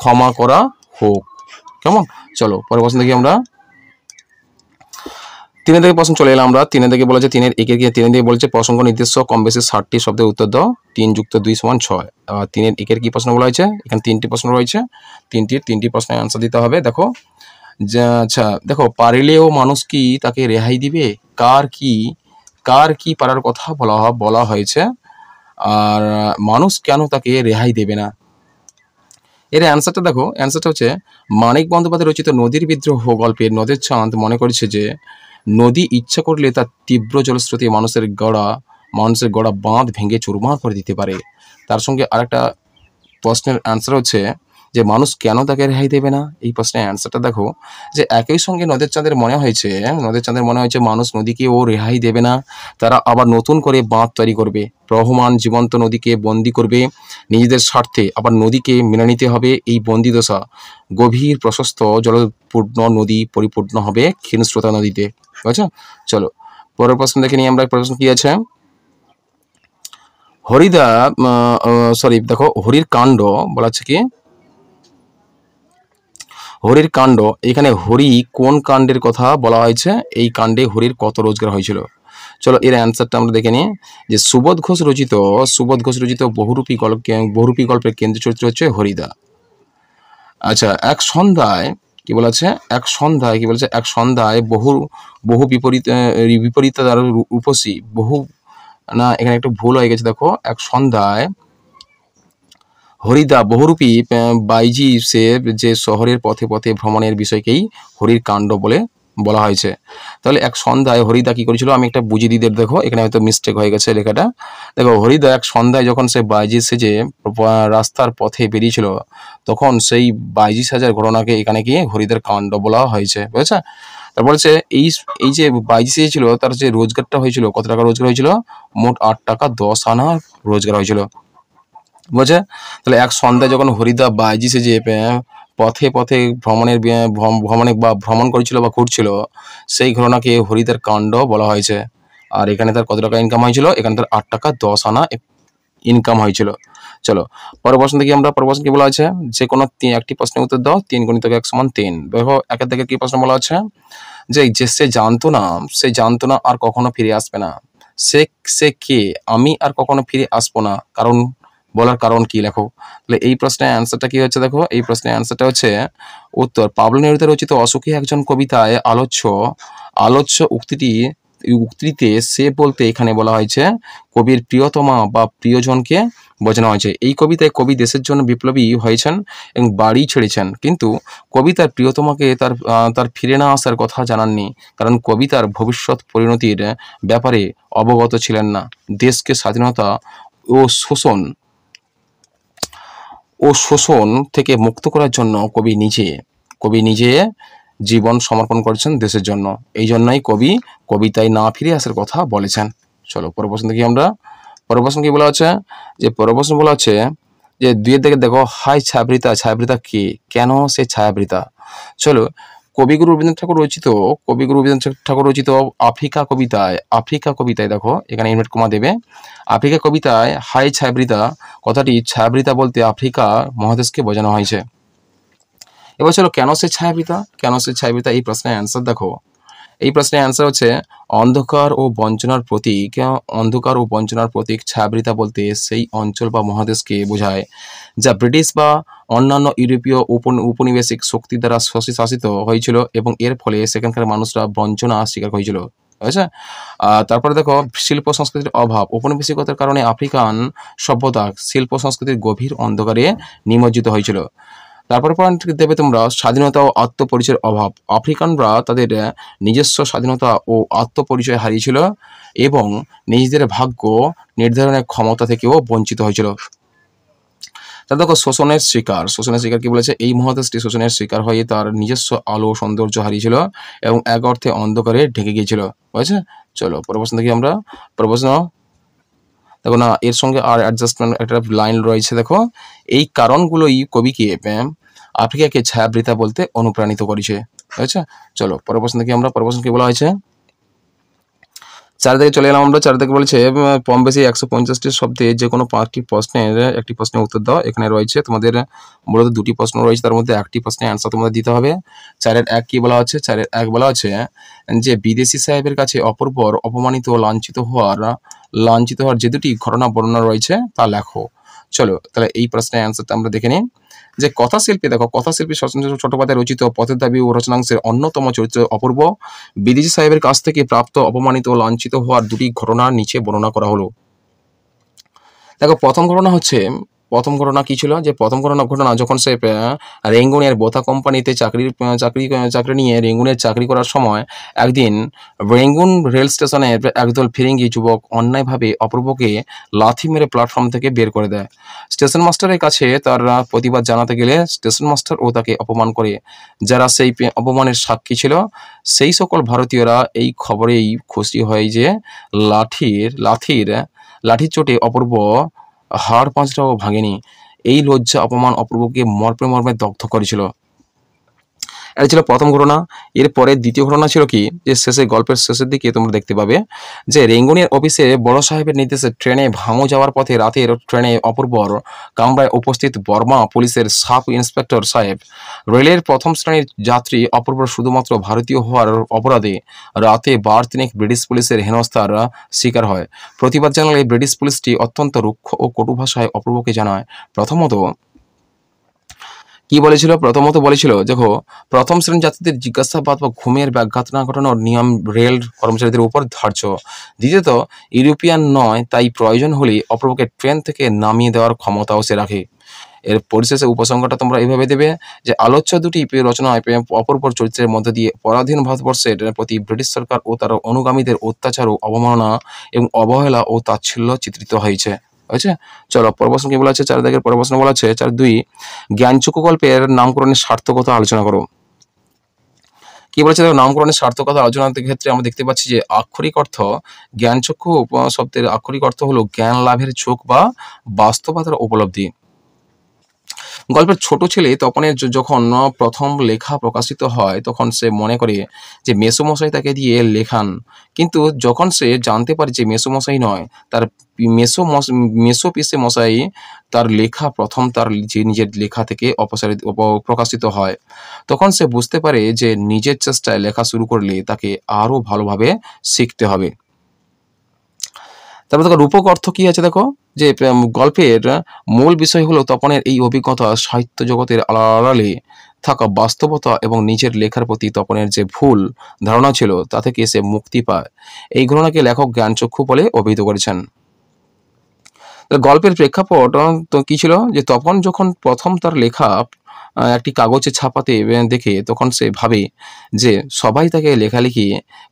A: ক্ষমা করা হোক। কেমন? চলো পরের প্রশ্ন দেখি আমরা। 3 থেকে প্রশ্ন চলে এলাম আমরা। 3 থেকে বলেছে 3 দিয়ে বলেছে প্রসঙ্গ নির্দেশ্য কম বেশি 60টি শব্দের উত্তর দাও। 3 + 2 = 6। 3 এর কি প্রশ্ন বলা হয়েছে? এখানে 3টি প্রশ্ন রয়েছে, 3টি প্রশ্নের আনসার দিতে হবে। দেখো, আচ্ছা দেখো, পারিলেও মানুষ কি তাকে রেহাই দিবে? কার কি পারার কথা বলা হয়েছে, আর মানুষ কেন তাকে রেহাই দেবে না? এর অ্যান্সারটা দেখো, অ্যান্সারটা হচ্ছে মানিক বন্দ্যোপাধ্যায় রচিত নদীর বিদ্রোহ গল্পের নদের চাঁদ মনে করেছে যে নদী ইচ্ছা করলে তার তীব্র জলস্রোতে মানুষের গড়া বাঁধ ভেঙে চুরমার করে দিতে পারে। তার সঙ্গে আরেকটা প্রশ্নের অ্যান্সার হচ্ছে যে মানুষ কেন তাকে রেহাই দেবে না? এই প্রশ্নের অ্যান্সারটা দেখো, যে একই সঙ্গে নদের চাঁদের মনে হয়েছে মানুষ নদীকে ও রেহাই দেবে না, তারা আবার নতুন করে বাঁধ তৈরি করবে, প্রবহমান জীবন্ত নদীকে বন্দি করবে নিজেদের স্বার্থে, আবার নদীকে মেনে নিতে হবে এই বন্দিদশা। গভীর প্রশস্ত জলপূর্ণ নদী পরিপূর্ণ হবে ক্ষীণস্রোতা নদীতে। ঠিক আছে, চলো পরের প্রশ্ন দেখে নিই আমরা। প্রশ্ন কি আছে? হরিদা দেখো, হরির কাণ্ড বলা আছে কি? হরির কাণ্ড, এখানে হরি কোন কাণ্ডের কথা বলা হয়েছে? এই কাণ্ডে হরির কত রোজগার হয়েছিল? চলো এর অ্যান্সারটা আমরা দেখে নিই। যে সুবোধ ঘোষ রচিত বহুরূপী গল্পের কেন্দ্রীয় চরিত্র হচ্ছে হরিদা। আচ্ছা, এক সন্ধ্যায় কি বলেছে? এক সন্ধ্যায় বহু বিপরীত দ্বারা রূপসী বহু, না এখানে একটু ভুল হয়ে গেছে, দেখো এক সন্ধ্যায় হরিদা বহুরূপী বাইজি সে যে শহরের পথে পথে ভ্রমণের বিষয়কেই হরির কাণ্ড বলে বলা হয়েছে। তাহলে এক সন্ধ্যায় হরিদা কি করেছিল, আমি একটা বুঝিয়ে দিই, দেখো এখানে হয়তো মিস্টেক হয়ে গেছে লেখাটা। দেখো, হরিদা এক সন্ধ্যায় যখন সে বাইজি সেজে রাস্তার পথে বেরিয়েছিল, তখন সেই বাইজি সাজার ঘটনাকে এখানে গিয়ে হরিদার কাণ্ড বলা হয়েছে, বুঝেছে? তারপর হচ্ছে এই এই যে বাইজি সেজেছিল, তার যে রোজগারটা হয়েছিল, কত টাকা রোজগার হয়েছিল? মোট 8 টাকা 10 আনা রোজগার হয়েছিল, বুঝে? তাহলে এক সন্ধ্যায় যখন হরিদা বাইজি সেজে পথে পথে ভ্রমণ করেছিল বা ঘুরছিল, সেই ঘটনাকে হরিদার কাণ্ড বলা হয়েছে। আর এখানে তার কত টাকা ইনকাম হয়েছিল? এখানে তার 8 টাকা 10 আনা ইনকাম হয়েছিল। চলো পরের প্রশ্ন দেখি আমরা। পরের প্রশ্ন কি বলা আছে? যে কোনো একটি প্রশ্নের উত্তর দাও। 3 × 1 = 3। দেখো একের থেকে কি প্রশ্ন বলা আছে? যে সে জানতো না আর কখনো ফিরে আসবে না। সে কে? আমি আর কখনো ফিরে আসবো না, বলার কারণ কি? লেখো। তাহলে এই প্রশ্নের অ্যান্সারটা কি হচ্ছে? দেখো এই প্রশ্নের অ্যান্সারটা হচ্ছে উত্তর। পাবলো নেরুদা রচিত অসুখী একজন কবিতায় আলোচ্য উক্তিতে সে বলতে এখানে বলা হয়েছে কবির প্রিয়তমা বা প্রিয়জনকে বোঝানো হয়েছে। এই কবিতায় কবি দেশের জন্য বিপ্লবী হয়েছেন এবং বাড়ি ছেড়েছেন, কিন্তু কবি তার প্রিয়তমাকে তার ফিরে না আসার কথা জানাননি, কারণ কবি তার ভবিষ্যৎ পরিণতির ব্যাপারে অবগত ছিলেন না। দেশকে স্বাধীনতা ও শোষণ থেকে মুক্ত করার জন্য কবি নিজে জীবন সমর্পণ করেছেন দেশের জন্য। এই জন্যই কবি কবিতায় না ফিরে আসার কথা বলেছেন। চলো পরের প্রশ্ন দেখি আমরা। পরের প্রশ্ন কি বলা আছে? যে পরের প্রশ্ন বলা আছে যে 2 দিকে দেখো, হাই ছায়াবৃতা কে? কেন সে ছায়াবৃতা? চলো, কবিগুরু রবীন্দ্রনাথ ঠাকুর রচিত আফ্রিকা কবিতায় দেখো, এখানে ইনভার্ট কমা দেবে। আফ্রিকা কবিতায় হাই ছায়াবৃতা কথাটি ছায়াবৃতা বলতে আফ্রিকা মহাদেশকে বোঝানো হয়েছে। এবার চলো, কেন সে ছায়াবৃতা এই প্রশ্নের অ্যান্সার দেখো। এই প্রশ্নের অ্যান্সার হচ্ছে অন্ধকার ও বঞ্চনার প্রতীক ছায়াবৃতা বলতে সেই অঞ্চল বা মহাদেশকে বোঝায় যা ব্রিটিশ বা অন্যান্য ইউরোপীয় উপনিবেশিক শক্তি দ্বারা শাসিত হয়েছিল, এবং এর ফলে সেখানকার মানুষরা বঞ্চনা শিকার হয়েছিল। বুঝেছে? তারপরে দেখো, শিল্প সংস্কৃতির অভাব। ঔপনিবেশিকতার কারণে আফ্রিকান সভ্যতা শিল্প সংস্কৃতির গভীর অন্ধকারে নিমজ্জিত হয়েছিল। তারপরে পয়েন্ট দেবে তোমরা, স্বাধীনতা ও আত্মপরিচয়ের অভাব। আফ্রিকানরা তাদের নিজস্ব স্বাধীনতা ও আত্মপরিচয় হারিয়েছিল এবং নিজেদের ভাগ্য নির্ধারণের ক্ষমতা থেকেও বঞ্চিত হয়েছিল। তা দেখো, শোষণের শিকার কি বলেছে? এই মহাদেশটি শোষণের শিকার হয়ে তার নিজস্ব আলো ও সৌন্দর্য হারিয়েছিল এবং এক অর্থে অন্ধকারে ঢেকে গিয়েছিল। বুঝেছে? চলো পরের প্রশ্ন দেখি আমরা। পরের প্রশ্ন দেখো, না এর সঙ্গে আর অ্যাডজাস্টমেন্ট একটা লাইন রয়েছে, দেখো এই কারণগুলোই কবিকে আফ্রিকাকে ছায়াবৃতা বলতে অনুপ্রাণিত করেছে। বুঝেছে? চলো পরের প্রশ্ন দেখি আমরা। পরের প্রশ্ন কি বলা হয়েছে? 4 দিকে চলে এলাম আমরা। 4 দিকে বলেছে কম বেশি 150টি শব্দে যে কোনো 5টি একটি প্রশ্নের উত্তর দাও। এখানে রয়েছে তোমাদের মূলত 2টি প্রশ্ন রয়েছে, তার মধ্যে একটি প্রশ্নের অ্যান্সার তোমাদের দিতে হবে। 4-এর 1 কি বলা হচ্ছে? 4-এর 1 বলা হচ্ছে যে বিদেশি সাহেবের কাছে অপরপর অপমানিত ও লাঞ্ছিত হওয়ার যে দুটি ঘটনা বর্ণনা রয়েছে তা লেখো। চলো তাহলে এই প্রশ্নের অ্যান্সারটা আমরা দেখে নিই। যে কথাশিল্পী শচীন্দ্রনাথ চট্টোপাধ্যায় রচিত পথের দাবি ও রচনাংশের অন্যতম চরিত্র অপূর্ব বিদেশি সাহেবের কাছ থেকে প্রাপ্ত অপমানিত ও লাঞ্ছিত হওয়ার দুটি ঘটনা নিচে বর্ণনা করা হলো। দেখো প্রথম ঘটনা হচ্ছে প্রথম ঘটনা কি ছিল, যে প্রথম ঘটনা যখন সে রেঙ্গুনের বোথা কোম্পানিতে চাকরি নিয়ে রেঙ্গুনের চাকরি করার সময় একদিন রেঙ্গুন রেল স্টেশনে একদল ফিরিঙ্গি যুবক অন্যায়ভাবে অপূর্বকে লাথি মেরে প্ল্যাটফর্ম থেকে বের করে দেয়। স্টেশন মাস্টারের কাছে তার প্রতিবাদ জানাতে গেলে স্টেশন মাস্টার ও তাকে অপমান করে। যারা সেই অপমানের সাক্ষী ছিল সেই সকল ভারতীয়রা এই খবরেই খুশি হয় যে লাঠির চোটে অপূর্ব হাড় পাঁজরাও ভাঙেনি। এই লজ্জা অপমান অপূর্বকে মর্মে মর্মে দগ্ধ করেছিল। এটা ছিল প্রথম ঘটনা। এরপরে দ্বিতীয় ঘটনা ছিল কি, যে গল্পের শেষের দিকে তোমরা দেখতে পাবে যে রেঙ্গুনের অফিসে বড় সাহেবের নির্দেশে ট্রেনে ভাঙো যাওয়ার পথে রাতের ট্রেনে অপূর্বর কামরায় উপস্থিত বর্মা পুলিশের সাব ইন্সপেক্টর সাহেব রেলের প্রথম শ্রেণীর যাত্রী অপূর্বর শুধুমাত্র ভারতীয় হওয়ার অপরাধে রাতে বার তিনেক ব্রিটিশ পুলিশের হেনস্থার শিকার হয়। প্রতিবাদ জানালে ব্রিটিশ পুলিশটি অত্যন্ত রুক্ষ ও কটু ভাষায় অপূর্বকে জানায়। প্রথমত বলেছিল, দেখো, প্রথম শ্রেণীর যাত্রীদের জিজ্ঞাসাবাদ বা ঘুমের ব্যাঘাত না ঘটানোর নিয়ম রেল কর্মচারীদের উপর ধার্য। দ্বিতীয়ত, ইউরোপিয়ান নয়, তাই প্রয়োজন হলে অপূর্বকে ট্রেন থেকে নামিয়ে দেওয়ার ক্ষমতাও সে রাখে। এর পরিশেষে উপসংহারটা তোমরা এইভাবে দেবে যে আলোচ্য দুটি রচনায় অপূর্বর চরিত্রের মধ্য দিয়ে পরাধীন ভারতবর্ষের প্রতি ব্রিটিশ সরকার ও তার অনুগামীদের অত্যাচার ও অবমাননা এবং অবহেলা ও তাচ্ছিল্য চিত্রিত হয়েছে। চলো পরের প্রশ্ন কি বলা আছে, 4 দাগের পরের প্রশ্ন বলা আছে 4.2 জ্ঞানচক্ষু গল্পের নামকরণের সার্থকতা আলোচনা করো। কি বলেছে দেখো, নামকরণের সার্থকতা আলোচনার ক্ষেত্রে আমরা দেখতে পাচ্ছি যে আক্ষরিক অর্থ জ্ঞানচক্ষু শব্দের আক্ষরিক অর্থ হলো জ্ঞান লাভের চোখ বা বাস্তবতার উপলব্ধি। গল্পের ছোট ছেলে তপনের যখন প্রথম লেখা প্রকাশিত হয় তখন সে মনে করে যে মেসোমশাই তাকে দিয়ে লেখান, কিন্তু যখন সে জানতে পারে যে মেসোমশাই নয়, তার মেসো পিসে মশাই তার লেখা প্রথম তার যে নিজের লেখা থেকে প্রকাশিত হয়, তখন সে বুঝতে পারে যে নিজের চেষ্টায় লেখা শুরু করলে তাকে আরো ভালোভাবে শিখতে হবে। তারপর দেখো রূপক অর্থ কি আছে, দেখো যে গল্পের মূল বিষয় হলো তপনের এই অভিজ্ঞতা সাহিত্য জগতের আড়ালে থাকা বাস্তবতা এবং নিজের লেখার প্রতি তপনের যে ভুল ধারণা ছিল তা থেকে সে মুক্তি পায়। এই ঘটনাকে লেখক জ্ঞানচক্ষু বলে অভিহিত করেছেন। গল্পের প্রেক্ষাপট তো কি ছিল, যে তপন যখন প্রথম তার লেখা একটি কাগজে ছাপাতে দেখে তখন সে ভাবে যে সবাই তাকে লেখালেখি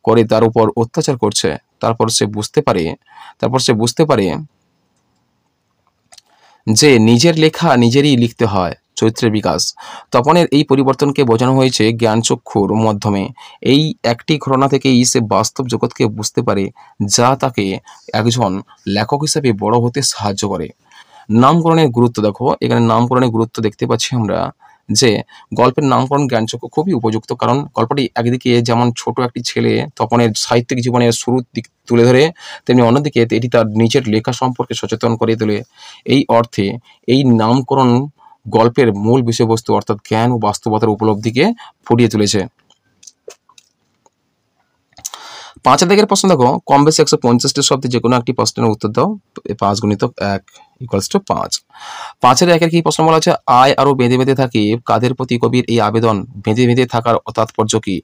A: করে তার উপর অত্যাচার করছে। তারপর সে বুঝতে পারে যে নিজের লেখা নিজেরই লিখতে হয়। চরিত্রের বিকাশ তপনের এই পরিবর্তনকে বোঝানো হয়েছে জ্ঞানচক্ষুর মাধ্যমে। এই একটি ঘটনা থেকেই সে বাস্তব জগৎকে বুঝতে পারে, যা তাকে একজন লেখক হিসেবে বড় হতে সাহায্য করে। নামকরণের গুরুত্ব দেখো, এখানে নামকরণের গুরুত্ব দেখতে পাচ্ছি আমরা যে গল্পের নামকরণ জ্ঞানচক্ষু খুবই উপযুক্ত, কারণ গল্পটি একদিকে যেমন ছোট একটি ছেলে তপনের সাহিত্যিক জীবনের শুরুর দিক তুলে ধরে, তেমনি অন্যদিকে এটি তার নিজের লেখা সম্পর্কে সচেতন করে তোলে। এই অর্থে এই নামকরণ গল্পের মূল বিষয়বস্তু অর্থাৎ জ্ঞান ও বাস্তবতার উপলব্ধিকে ফুটিয়ে তুলেছে। 5 দাগের প্রশ্ন দেখো, কম বেশি 150টি শব্দে যে কোনো একটি প্রশ্নের উত্তর দাও। 5 গুণিতক 1 ইকুয়ালস টু 5। 5-এর 1-এর কি প্রশ্ন বলা আছে, আয় আরো বেঁধে বেঁধে থাকে কাদের প্রতি কবির এই আবেদন, বেঁধে বেঁধে থাকার তাৎপর্য কি?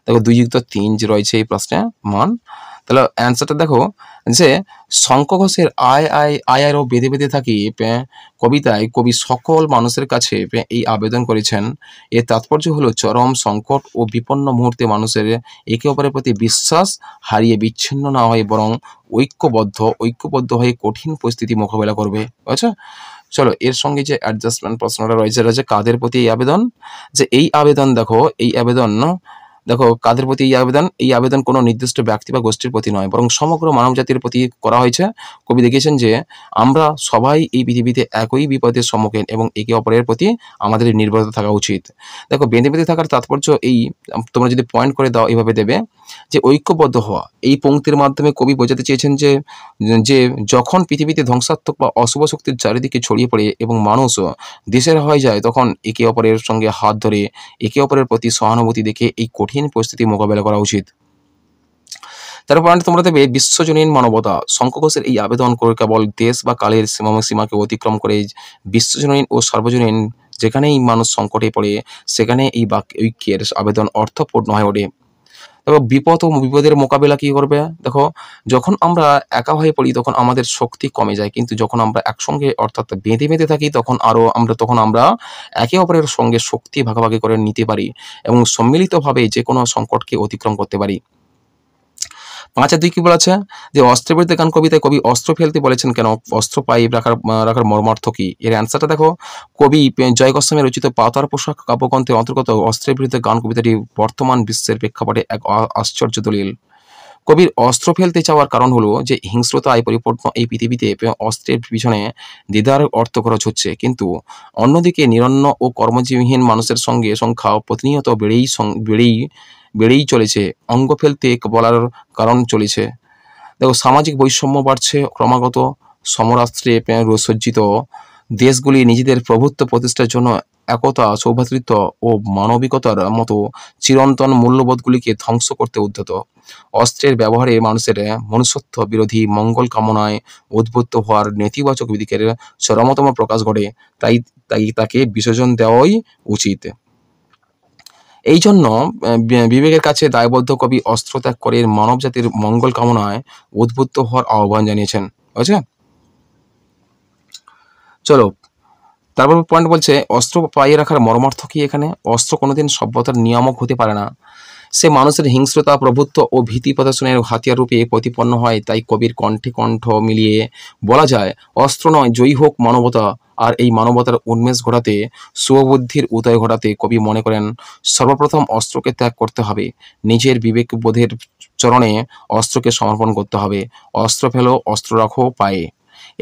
A: দেখো 2+3 যে রয়েছে এই প্রশ্নে মান, তাহলে অ্যান্সারটা দেখো যে শঙ্খ ঘোষের আয় আয় আয় আরো বেঁধে বেঁধে থাকি কবিতায় কবি সকল মানুষের কাছে এই আবেদন করেছেন। এর তাৎপর্য হলো চরম সংকট ও বিপন্ন মুহূর্তে মানুষের একে অপরের প্রতি বিশ্বাস হারিয়ে বিচ্ছিন্ন না হয়ে বরং ঐক্যবদ্ধ হয়ে কঠিন পরিস্থিতি মোকাবেলা করবে। আচ্ছা চলো, এর সঙ্গে যে অ্যাডজাস্টমেন্ট প্রশ্নটা রয়েছে এটা হচ্ছে কাদের প্রতি এই আবেদন, যে এই আবেদন দেখো কাদের প্রতি এই আবেদন কোনো নির্দিষ্ট ব্যক্তি বা গোষ্ঠীর প্রতি নয়, বরং সমগ্র মানব জাতির প্রতি করা হয়েছে। কবি দেখিয়েছেন যে আমরা সবাই এই পৃথিবীতে একই বিপদের সম্মুখীন এবং একে অপরের প্রতি আমাদের নির্ভরতা থাকা উচিত। দেখো বেঁধে বেঁধে থাকার তাৎপর্য এই, তোমরা যদি পয়েন্ট করে দাও এইভাবে দেবে যে ঐক্যবদ্ধ হওয়া। এই পংক্তির মাধ্যমে কবি বোঝাতে চেয়েছেন যে যে যখন পৃথিবীতে ধ্বংসাত্মক বা অশুভ শক্তির চারিদিকে ছড়িয়ে পড়ে এবং মানুষ দেশের হয়ে যায়, তখন একে অপরের সঙ্গে হাত ধরে একে অপরের প্রতি সহানুভূতি দেখে এই কঠিন পরিস্থিতি মোকাবেলা করা উচিত। তারপর পয়েন্ট তোমরা দেবে বিশ্বজনীন মানবতা। শঙ্খ ঘোষের এই আবেদন করে কেবল দেশ বা কালের সীমাকে অতিক্রম করে বিশ্বজনীন ও সর্বজনীন যেখানেই মানুষ সংকটে পড়ে সেখানে এই ঐক্যের আবেদন অর্থপূর্ণ হয়ে ওঠে। দেখো বিপদ ও বিপদের মোকাবিলা কি করবে, দেখো যখন আমরা একা হয়ে পড়ি তখন আমাদের শক্তি কমে যায়, কিন্তু যখন আমরা একসঙ্গে অর্থাৎ বেঁধে বেঁধে থাকি তখন আমরা একে অপরের সঙ্গে শক্তি ভাগাভাগি করে নিতে পারি এবং সম্মিলিতভাবে যে কোনো সংকটকে অতিক্রম করতে পারি। 5-2 কি বলেছে যে অস্ত্রের বিরুদ্ধে গান কবিতায় কবি অস্ত্র ফেলতে বলেছেন কেন, অস্ত্র পায়ে রাখার মর্মার্থ কি? এর অ্যান্সারটা দেখো, কবি জয় গোস্বামী রচিত পাতার পোশাক কাব্যগ্রন্থের অন্তর্গত অস্ত্রের বিরুদ্ধে গান কবিতাটি বর্তমান বিশ্বের প্রেক্ষাপটে এক আশ্চর্য দলিল। কবির অস্ত্র ফেলতে চাওয়ার কারণ হলো যে হিংস্রতায় পরিপূর্ণ এই পৃথিবীতে অস্ত্রের পিছনে দ্বিধার অর্থ খরচ হচ্ছে, কিন্তু অন্যদিকে নিরন্ন ও কর্মজীবীহীন মানুষের সঙ্গে সংখ্যা প্রতিনিয়ত বেড়েই চলেছে। অঙ্গ ফেলতে বলার কারণ চলেছে। দেখো সামাজিক বৈষম্য বাড়ছে ক্রমাগত। সমরাস্ত্রে সজ্জিত দেশগুলি নিজেদের প্রভুত্ব প্রতিষ্ঠার জন্য একতা, সৌভ্রাতৃত্ব ও মানবিকতার মতো চিরন্তন মূল্যবোধগুলিকে ধ্বংস করতে উদ্যত। অস্ত্রের ব্যবহারে মানুষের মনুষ্যত্ব বিরোধী মঙ্গল কামনায় উদ্বুদ্ধ হওয়ার নেতিবাচক দিকের চরমতম প্রকাশ ঘটে। তাই তাই তাকে বিসর্জন দেওয়াই উচিত। এই জন্য বিবেকের কাছে দায়বদ্ধ কবি অস্ত্র ত্যাগ করে মানব জাতির মঙ্গল কামনায় উদ্বুদ্ধ হওয়ার আহ্বান জানিয়েছেন। বুঝেছে? চলো তারপর পয়েন্ট বলছে অস্ত্র পাইয়ে রাখার মর্মার্থ কি এখানে? অস্ত্র কোনোদিন সভ্যতার নিয়ামক হতে পারে না। সে মানুষের হিংস্রতা, প্রভুত্ব ও ভীতি প্রদর্শনের হাতিয়ার রূপে প্রতিপন্ন হয়। তাই কবির কণ্ঠে কণ্ঠ মিলিয়ে বলা যায়, অস্ত্র নয়, জয়ী হোক মানবতা। আর এই মানবতার উন্মেষ ঘটাতে, শুভবুদ্ধির উদয় ঘটাতে কবি মনে করেন সর্বপ্রথম অস্ত্রকে ত্যাগ করতে হবে। নিজের বিবেকবোধের চরণে অস্ত্রকে সমর্পণ করতে হবে। অস্ত্র ফেলো, অস্ত্র রাখো পায়ে।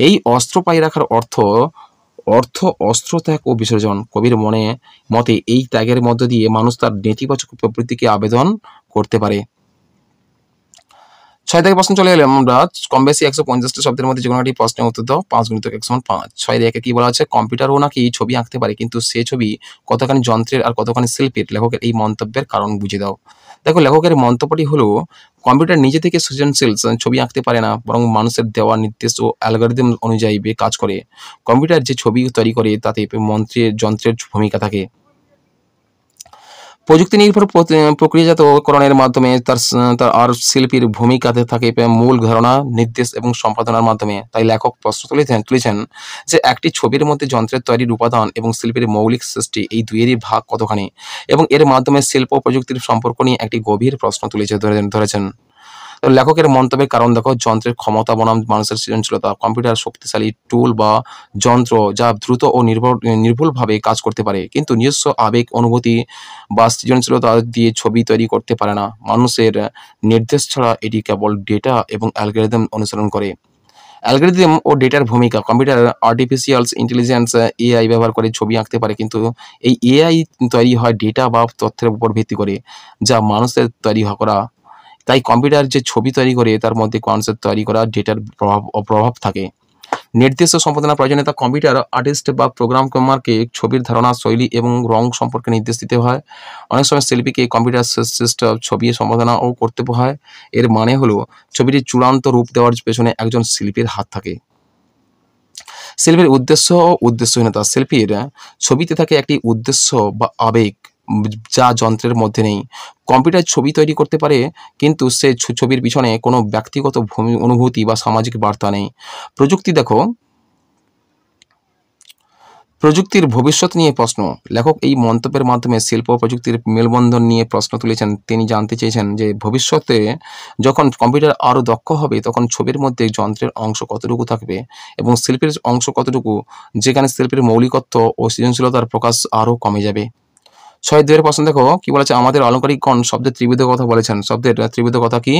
A: এই অস্ত্র পায়ে রাখার অর্থ অস্ত্র ত্যাগ ও বিসর্জন। কবির মতে এই ত্যাগের মধ্য দিয়ে মানুষ তার নেতিবাচক প্রবৃত্তিকে আবেদন করতে পারে। 6 থেকে প্রশ্ন চলে এলাম আমরা। কম বেশি 150টা শব্দের মধ্যে যে কোনো একটি প্রশ্নের উত্তর দাও। 5 × 1 = 5। 6 একে কি বলা আছে? কম্পিউটারও নাকি ছবি আঁকতে পারে, কিন্তু সে ছবি কতখানি যন্ত্রের আর কতখানি শিল্পীর? লেখকের এই মন্তব্যের কারণ বুঝে দাও। দেখো লেখকের মন্তব্যটি হলো, কম্পিউটার নিজে থেকে সৃজনশীল ছবি আঁকতে পারে না, বরং মানুষের দেওয়া নির্দেশ ও অ্যালগরিদম অনুযায়ী কাজ করে। কম্পিউটার যে ছবি তৈরি করে তাতে যন্ত্রের ভূমিকা থাকে। প্রযুক্তি নির্ভর প্রক্রিয়াজাতকরণের মাধ্যমে আর শিল্পীর ভূমিকাতে থাকে মূল ধারণা, নির্দেশ এবং সম্পাদনার মাধ্যমে। তাই লেখক প্রশ্ন তুলেছেন যে একটি ছবির মধ্যে যন্ত্রের তৈরির উপাদান এবং শিল্পীর মৌলিক সৃষ্টি, এই দুইয়েরই ভাগ কতখানি, এবং এর মাধ্যমে শিল্প ও প্রযুক্তির সম্পর্ক নিয়ে একটি গভীর প্রশ্ন ধরেছেন। লেখকের মন্তব্যের কারণ দেখো, যন্ত্রের ক্ষমতা বনাম মানুষের সৃজনশীলতা। কম্পিউটার শক্তিশালী টুল বা যন্ত্র যা দ্রুত ও নির্ভুলভাবে কাজ করতে পারে, কিন্তু নিজস্ব আবেগ, অনুভূতি বা সৃজনশীলতা দিয়ে ছবি তৈরি করতে পারে না। মানুষের নির্দেশ ছাড়া এটি কেবল ডেটা এবং অ্যালগরিদম অনুসরণ করে। অ্যালগরিদম ও ডেটার ভূমিকা। কম্পিউটার আর্টিফিশিয়াল ইন্টেলিজেন্স এআই ব্যবহার করে ছবি আঁকতে পারে, কিন্তু এই এআই তৈরি হয় ডেটা বা তথ্যের উপর ভিত্তি করে, যা মানুষের তৈরি করা। তাই কম্পিউটার যে ছবি তৈরি করে তার মধ্যে কনসেপ্ট তৈরি করা ডেটার প্রভাব থাকে। নির্দিষ্ট সম্পাদনা প্রয়োজনীয়তা। কম্পিউটার আর্টিস্ট বা প্রোগ্রামারকে ছবির ধারণা, শৈলী এবং রং সম্পর্কে নির্দেশ দিতে হয়। অনেক সময় শিল্পীকে কম্পিউটার সৃষ্ট ছবি সম্পাদনাও করতে হয়। এর মানে হলো ছবিটির চূড়ান্ত রূপ দেওয়ার পেছনে একজন শিল্পীর হাত থাকে। শিল্পীর উদ্দেশ্য ও উদ্দেশ্যহীনতা। শিল্পীর ছবিতে থাকে একটি উদ্দেশ্য বা আবেগ, যা যন্ত্রের মধ্যে নেই। কম্পিউটার ছবি তৈরি করতে পারে, কিন্তু সে ছবির পিছনে কোনো ব্যক্তিগত অনুভূতি বা সামাজিক বার্তা নেই। প্রযুক্তি দেখো, প্রযুক্তির ভবিষ্যৎ নিয়ে প্রশ্ন। লেখক এই মন্তব্যের মাধ্যমে শিল্প ও প্রযুক্তির মেলবন্ধন নিয়ে প্রশ্ন তুলেছেন। তিনি জানতে চেয়েছেন যে ভবিষ্যতে যখন কম্পিউটার আরও দক্ষ হবে, তখন ছবির মধ্যে যন্ত্রের অংশ কতটুকু থাকবে এবং শিল্পীর অংশ কতটুকু, যেখানে শিল্পীর মৌলিকত্ব ও সৃজনশীলতার প্রকাশ আরও কমে যাবে। 6-2 প্রশ্ন দেখো কি বলেছে? আমাদের অলংকারিকগণ শব্দের ত্রিবিধ কথা বলেছেন। শব্দের ত্রিবিধ কথা কি?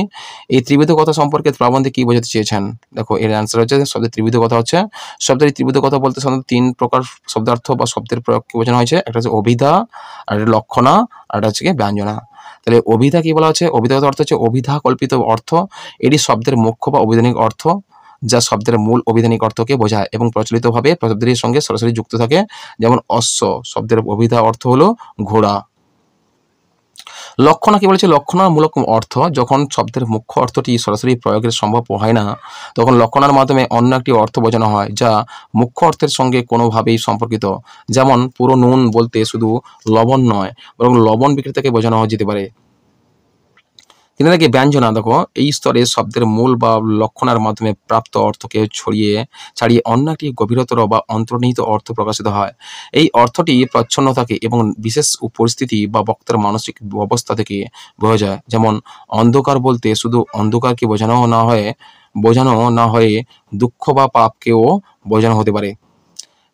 A: এই ত্রিবিধ কথা সম্পর্কে প্রাবন্ধিক কি বোঝাতে চেয়েছেন? দেখো এর অ্যান্সার হচ্ছে, শব্দের ত্রিবিধ কথা হচ্ছে, শব্দের ত্রিবিধ কথা বলতে সাধারণত 3 প্রকার শব্দার্থ বা শব্দের প্রয়োগকে বোঝানো হয়েছে। একটা হচ্ছে অভিধা, আর একটা লক্ষণা, আর একটা হচ্ছে ব্যঞ্জনা। তাহলে অভিধা কি বলা হচ্ছে? অভিধাগত অর্থ হচ্ছে অভিধা কল্পিত অর্থ। এটি শব্দের মুখ্য বা অভিধানিক অর্থ, যা শব্দের মূল অভিধানিক অর্থকে বোঝায় এবং প্রচলিতভাবে শব্দটির সঙ্গে সরাসরি যুক্ত থাকে। যেমন অশ্ব শব্দের অভিধা অর্থ হলো ঘোড়া। লক্ষণা কি বলেছে? লক্ষণামূলক অর্থ। যখন শব্দের মুখ্য অর্থটি সরাসরি প্রয়োগের সম্ভব হয় না, তখন লক্ষণার মাধ্যমে অন্য একটি অর্থ বোঝানো হয়, যা মুখ্য অর্থের সঙ্গে কোনোভাবেই সম্পর্কিত। যেমন পুরো নুন বলতে শুধু লবণ নয়, বরং লবণ বিক্রেতাকে বোঝানো যেতে পারে। কিন্তু দেখি ব্যঞ্জনা দেখো এই স্তরে শব্দের মূল বা লক্ষণের মাধ্যমে প্রাপ্ত অর্থকে ছাড়িয়ে অন্য একটি গভীরতর বা অন্তর্নিহিত অর্থ প্রকাশিত হয়। এই অর্থটি প্রচ্ছন্ন থাকে এবং বিশেষ পরিস্থিতি বা বক্তার মানসিক অবস্থা থেকে বোঝা যায়। যেমন অন্ধকার বলতে শুধু অন্ধকারকে বোঝানো না হয়ে দুঃখ বা পাপকেও বোঝানো হতে পারে।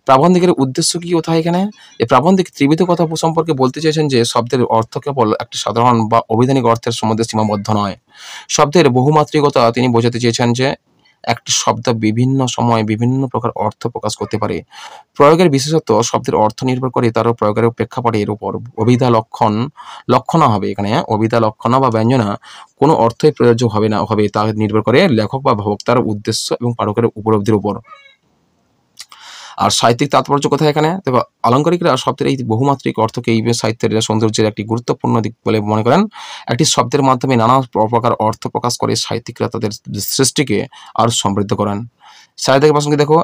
A: প্রাবন্ধিকের উদ্দেশ্য কি কোথায় এখানে? এই প্রাবন্ধিক ত্রিবিধ কথা সম্পর্কে বলতে চেয়েছেন যে শব্দের অর্থ কেবল একটি সাধারণ বা অবৈধানিক অর্থের মধ্যে সীমাবদ্ধ নয়। শব্দের বহুমাত্রিকতা তিনি বোঝাতে চেয়েছেন যে একটি শব্দ বিভিন্ন সময়ে বিভিন্ন প্রকার অর্থ প্রকাশ করতে পারে। প্রয়োগের বিশেষত্ব শব্দের অর্থ নির্ভর করে তার প্রয়োগের প্রেক্ষাপটের উপর। লক্ষণা হবে এখানে, অভিধা লক্ষণা বা ব্যঞ্জনা কোনো অর্থই প্রযোজ্য হবে তা নির্ভর করে লেখক বা বক্তার উদ্দেশ্য এবং পাঠকের উপলব্ধির উপর। আর সাহিত্যিক তাৎপর্য কোথায় এখানে? দেখো, আলংকারিকরা শব্দের এই বহুমাত্রিক অর্থকে এই সাহিত্যের সৌন্দর্যের একটি গুরুত্বপূর্ণ দিক বলে মনে করেন। একটি শব্দের মাধ্যমে নানা প্রকার অর্থ প্রকাশ করে সাহিত্যিকরা তাদের সৃষ্টিকে আরো সমৃদ্ধ করেন। সাহিত্যিক প্রসঙ্গে দেখো,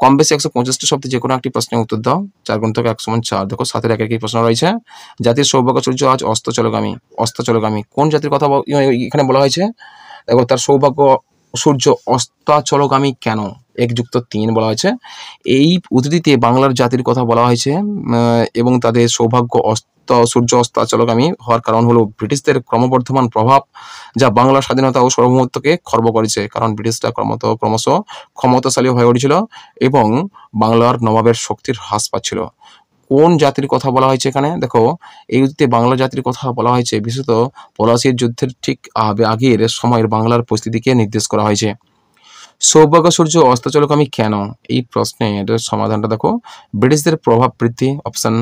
A: কম বেশি 150টি শব্দে যে কোনো একটি প্রশ্নের উত্তর দাও। 4 গুণ থেকে 100 4। দেখো 7-এর একই প্রশ্ন রয়েছে। জাতির সৌভাগ্য সূর্য আজ অস্তচলগামী। কোন জাতির কথা এখানে বলা হয়েছে? দেখো, তার সৌভাগ্য সূর্য অস্তাচলগামী কেন? 1+3 বলা হয়েছে। এই উদ্ধৃতিতে বাংলার জাতির কথা বলা হয়েছে এবং তাদের সৌভাগ্য সূর্য অস্তাচলগামী হওয়ার কারণ হলো ব্রিটিশদের ক্রমবর্ধমান প্রভাব, যা বাংলার স্বাধীনতা ও সার্বভৌমত্বকে খর্ব করেছে। কারণ ব্রিটিশরা ক্রমশ ক্ষমতাশালী হয়ে উঠেছিল এবং বাংলার নবাবের শক্তির হ্রাস পাচ্ছিল। কোন জাতির কথা বলা হয়েছে এখানে? দেখো, এই উদ্ধৃতিতে বাংলা জাতির কথা বলা হয়েছে। বিশেষত পলাশীর যুদ্ধের ঠিক আগের সময়ের বাংলার পরিস্থিতিকে নির্দেশ করা হয়েছে। সৌভাগ্য সূর্য অস্তাচলগামী কেন? এই প্রশ্নের সমাধানটা দেখো, ব্রিটিশদের প্রভাব বৃদ্ধি। অপশন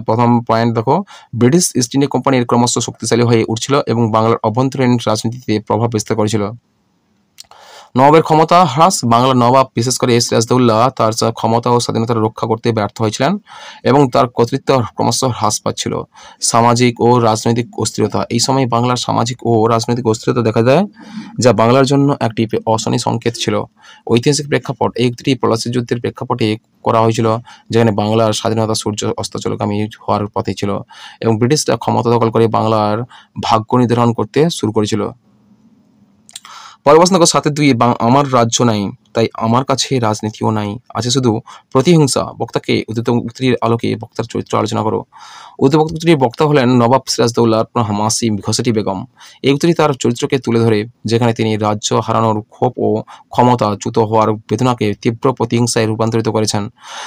A: প্রথম পয়েন্ট দেখো, ব্রিটিশ ইস্ট ইন্ডিয়া কোম্পানির ক্রমশ শক্তিশালী হয়ে উঠছিল এবং বাংলার অভ্যন্তরীণ রাজনীতিতে প্রভাব বিস্তার করেছিল। নবাবের ক্ষমতা হ্রাস। বাংলার নবাব বিশেষ করে সিরাজদৌল্লা তার ক্ষমতা ও স্বাধীনতা রক্ষা করতে ব্যর্থ হয়েছিলেন এবং তার কর্তৃত্ব ক্রমশ হ্রাস পাচ্ছিল। সামাজিক ও রাজনৈতিক অস্থিরতা। এই সময় বাংলার সামাজিক ও রাজনৈতিক অস্থিরতা দেখা যায়, যা বাংলার জন্য একটি অশনি সংকেত ছিল। ঐতিহাসিক প্রেক্ষাপট। এই উক্তিটি পলাশী যুদ্ধের প্রেক্ষাপটে করা হয়েছিল, যেখানে বাংলার স্বাধীনতা সূর্য অস্তাচলগামী হওয়ার পথে ছিল এবং ব্রিটিশরা ক্ষমতা দখল করে বাংলার ভাগ্য নির্ধারণ করতে শুরু করেছিল। পরের প্রশ্ন 7-2, আমার রাজ্য নাই, তাই আমার কাছে রাজনীতিও নাই, আছে শুধু প্রতিহিংসা। বক্তাকে উদ্ধৃত উক্তির আলোকে বক্তার চরিত্র আলোচনা করো। উদ্ধৃত উক্তির বক্তা হলেন নবাব সিরাজদৌল্লার মাসি ঘসেটি বেগম। এই উক্তিটি তার চরিত্রকে তুলে ধরে, যেখানে তিনি রাজ্য হারানোর ক্ষোভ ও ক্ষমতাচ্যুত হওয়ার বেদনাকে তীব্র প্রতিহিংসায় রূপান্তরিত করেছেন।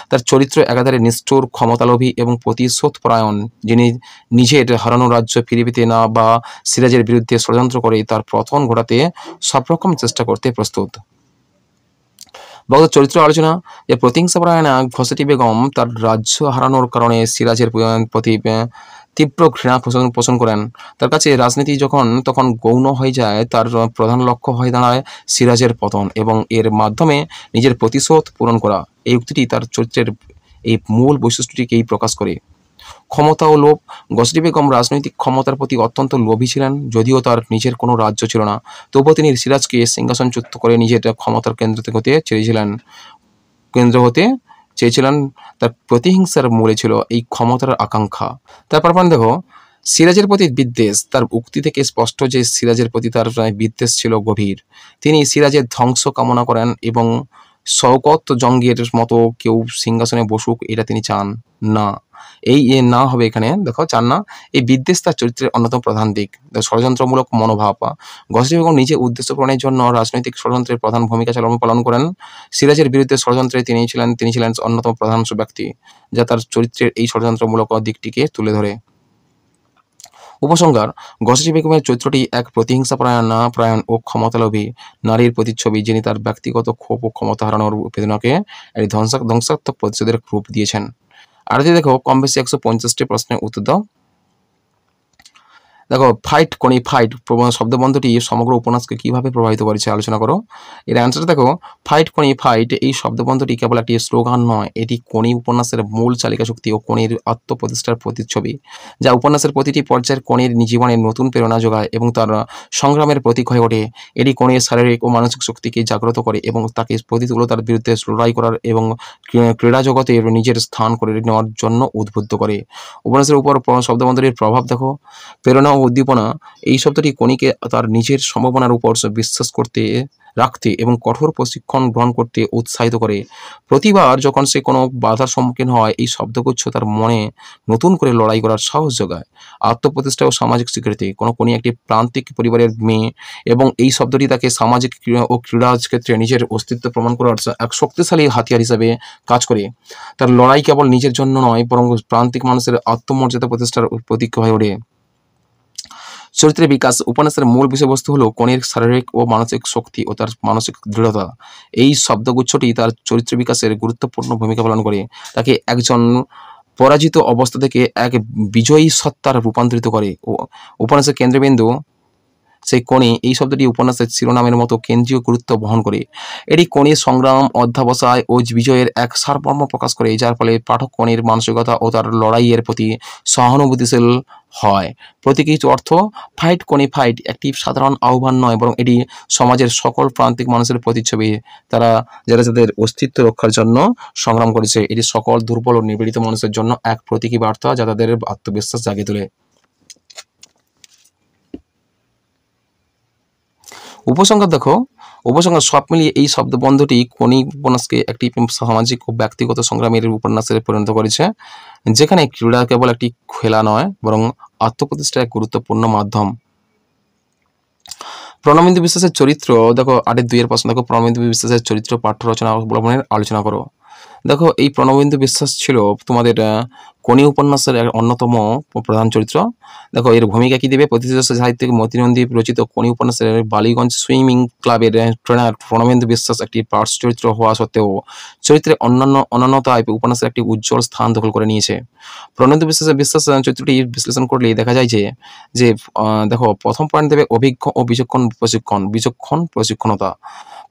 A: তার চরিত্র একাধারে নিষ্ঠুর, ক্ষমতালোভী এবং প্রতিশোধপরায়ণ, যিনি নিজের হারানো রাজ্য ফিরে পেতে না বা সিরাজের বিরুদ্ধে ষড়যন্ত্র করে তার পতন ঘটাতে সব রকম চেষ্টা করতে প্রস্তুত। বক্তার চরিত্র আলোচনা। যে প্রতিহিংসাপরায়ণা ঘসেটি বেগম তার রাজ্য হারানোর কারণে সিরাজের প্রতি তীব্র ঘৃণা পোষণ করেন। তার কাছে রাজনীতি তখন গৌণ হয়ে যায়। তার প্রধান লক্ষ্য হয়ে দাঁড়ায় সিরাজের পতন এবং এর মাধ্যমে নিজের প্রতিশোধ পূরণ করা। এই উক্তিটি তার চরিত্রের এই মূল বৈশিষ্ট্যটিকেই প্রকাশ করে। ক্ষমতা ও লোভ। ঘসেটি বেগম রাজনৈতিক ক্ষমতার প্রতি অত্যন্ত লোভী ছিলেন। যদিও তার নিজের কোনো রাজ্য ছিল না, তবুও তিনি সিরাজকে সিংহাসনচ্যুত করে নিজের ক্ষমতার কেন্দ্র হতে চেয়েছিলেন। তার প্রতিহিংসার মূলে ছিল এই ক্ষমতার আকাঙ্ক্ষা। তারপর দেখো, সিরাজের প্রতি বিদ্বেষ। তার উক্তি থেকে স্পষ্ট যে সিরাজের প্রতি তার বিদ্বেষ ছিল গভীর। তিনি সিরাজের ধ্বংস কামনা করেন এবং শওকত জঙ্গের মতো কেউ সিংহাসনে বসুক, এটা তিনি চান না। এই না হবে এখানে, দেখো, চান না। এই বিদ্বেষ তার চরিত্রের অন্যতম প্রধান দিক। ষড়যন্ত্রমূলক মনোভাব। ঘসেটি বেগম নিজে উদ্দেশ্য পূরণের জন্য রাজনৈতিক ষড়যন্ত্রের প্রধান ভূমিকা পালন করেন। সিরাজের বিরুদ্ধে ষড়যন্ত্রে তিনি ছিলেন অন্যতম প্রধান ব্যক্তি, যা তার চরিত্রের এই ষড়যন্ত্রমূলক দিকটিকে তুলে ধরে। উপসংহার। ঘসেটি বেগমের চরিত্রটি এক প্রতিহিংসাপরায়ণ ও ক্ষমতালোভী নারীর প্রতিচ্ছবি, যিনি তার ব্যক্তিগত ক্ষোভ ও ক্ষমতা হারানোর বেদনাকে একটি ধ্বংসাত্মক প্রতিশোধের রূপ দিয়েছেন। আর দেখো, কম বেশি 150টি প্রশ্নের উত্তর দাও। দেখো, ফাইট শব্দবন্ধটি সমগ্র উপন্যাসকে কিভাবে প্রভাবিত করেছে আলোচনা করো। এর অ্যান্সার দেখো, ফাইট এই শব্দবন্ধটি কেবল একটি স্লোগান নয়, এটি কোনি উপন্যাসের মূল চালিকা শক্তি ও কোনির আত্মপ্রতিষ্ঠার প্রতিচ্ছবি, যা উপন্যাসের প্রতিটি পর্যায়ের কোনির জীবনের নতুন প্রেরণা যোগায় এবং তার সংগ্রামের প্রতীক হয়ে ওঠে। এটি কোনির শারীরিক ও মানসিক শক্তিকে জাগ্রত করে এবং তাকে প্রতিকূলতার বিরুদ্ধে লড়াই করার এবং ক্রীড়া জগতে নিজের স্থান করে নেওয়ার জন্য উদ্বুদ্ধ করে। উপন্যাসের উপর শব্দবন্ধটির প্রভাব দেখো, প্রেরণা ও ও উদ্দীপনা, এই শব্দটি কোনিকে তার নিজের সম্ভাবনার উপর বিশ্বাস করতে, রাখতে এবং কঠোর প্রশিক্ষণ গ্রহণ করতে উৎসাহিত করে। প্রতিবার যখন সে কোনো বাধার সম্মুখীন হয়, এই শব্দগুচ্ছ তার মনে নতুন করে লড়াই করার সাহস যোগায়। আত্মপ্রতিষ্ঠা ও সামাজিক স্বীকৃতি, কোনি একটি প্রান্তিক পরিবারের মেয়ে এবং এই শব্দটি তাকে সামাজিক ও ক্রীড়া ক্ষেত্রে নিজের অস্তিত্ব প্রমাণ করার এক শক্তিশালী হাতিয়ার হিসেবে কাজ করে। তার লড়াই কেবল নিজের জন্য নয়, বরং প্রান্তিক মানুষের আত্মমর্যাদা প্রতিষ্ঠার প্রতীক হয়ে ওঠে। চরিত্রের বিকাশ, উপন্যাসের মূল বিষয়বস্তু হলো কোনির শারীরিক ও মানসিক শক্তি ও তার মানসিক দৃঢ়তা। এই শব্দগুচ্ছটি তার চরিত্র বিকাশের গুরুত্বপূর্ণ ভূমিকা পালন করে, তাকে একজন পরাজিত অবস্থা থেকে এক বিজয়ী সত্তার রূপান্তরিত করে। উপন্যাসের কেন্দ্রবিন্দু সেই কোনি, এই শব্দটি উপন্যাসের শিরোনামের মতো কেন্দ্রীয় গুরুত্ব বহন করে। এটি কোনির সংগ্রাম, অধ্যবসায় ও বিজয়ের এক সারমর্ম প্রকাশ করে, যার ফলে পাঠক কোনির মানসিকতা ও তার লড়াইয়ের প্রতি সহানুভূতিশীল হয়। প্রতীকী অর্থ, ফাইট কোনি ফাইট একটি সাধারণ আহ্বান নয়, বরং এটি সমাজের সকল প্রান্তিক মানুষের প্রতিচ্ছবি, যারা যাদের অস্তিত্ব রক্ষার জন্য সংগ্রাম করেছে। এটি সকল দুর্বল ও নিপীড়িত মানুষের জন্য এক প্রতীকী বার্তা, যা তাদের আত্মবিশ্বাস জাগিয়ে তোলে। উপসংহার দেখো, উপসংহার সব মিলিয়ে এই শব্দবন্ধটি কোনি উপন্যাসকে একটি সামাজিক ও ব্যক্তিগত সংগ্রামের উপন্যাসে পরিণত করেছে, যেখানে ক্রীড়া কেবল একটি খেলা নয়, বরং আত্মপ্রতিষ্ঠার এক গুরুত্বপূর্ণ মাধ্যম। প্রণবেন্দু বিশ্বাসের চরিত্র দেখো, 8-2 প্রশ্ন দেখো, প্রণবেন্দু বিশ্বাসের চরিত্র পাঠ্য রচনা অবলম্বনের আলোচনা করো। দেখো, এই প্রণবেন্দু বিশ্বাস ছিল তোমাদের কোনি উপন্যাসের এক অন্যতম প্রধান চরিত্র। দেখো, এর ভূমিকা কি দেবে? প্রতিষ্ঠিত সাহিত্যিক মতিনন্দী রচিত কোনি উপন্যাসের বালিগঞ্জ সুইমিং ক্লাবের ট্রেনার প্রণবেন্দু বিশ্বাস একটি পার্শ্ব চরিত্র হওয়া সত্ত্বেও চরিত্রের অনন্যতায় উপন্যাসের একটি উজ্জ্বল স্থান দখল করে নিয়েছে। প্রণবেন্দু বিশ্বাস চরিত্রটি বিশ্লেষণ করলে দেখা যায় যে দেখো, প্রথম পয়েন্ট দেবে অভিজ্ঞ ও বিচক্ষণ প্রশিক্ষণতা।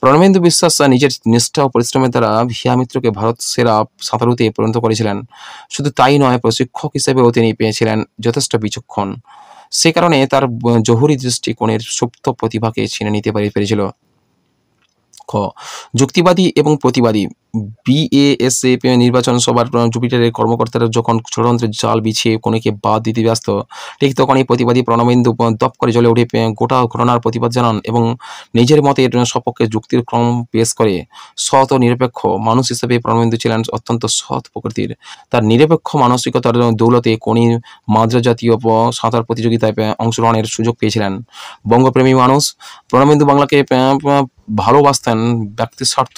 A: প্রণবেন্দু বিশ্বাস নিজের নিষ্ঠা ও পরিশ্রমের দ্বারা ভিয়া মিত্রকে ভারত সেরা সাঁতারুতে পরিণত করেছিলেন। শুধু তাই নয়, প্রশিক্ষক হিসেবেও তিনি পেয়েছিলেন যথেষ্ট বিচক্ষণ। সে কারণে তার জহুরি দৃষ্টি কোণের সুপ্ত প্রতিভাকে ছিনে নিতে পেরেছিল। যুক্তিবাদী এবং প্রতিবাদী। বিএসএফ নির্বাচন সভার জুপিটারের কর্মকর্তারা যখন ষড়যন্ত্রের জাল বিছিয়ে কোনিকে বাদ দিতে ব্যস্ত, ঠিক তখনই প্রতিবাদী প্রণবেন্দু দপ করে জ্বলে উঠে গোটা ঘটনার প্রতিবাদ জানান এবং নিজের মতের সপক্ষে যুক্তির ক্রম পেশ করে। সৎ ও নিরপেক্ষ মানুষ হিসেবে প্রণবেন্দু ছিলেন অত্যন্ত সৎ প্রকৃতির। তার নিরপেক্ষ মানসিকতার দৌলতে কোনি মাদ্রাজ জাতীয় সাঁতার প্রতিযোগিতায় অংশগ্রহণের সুযোগ পেয়েছিলেন। বঙ্গপ্রেমী মানুষ, প্রণবেন্দু বাংলাকে ভালোবাসতেন। ব্যক্তির স্বার্থ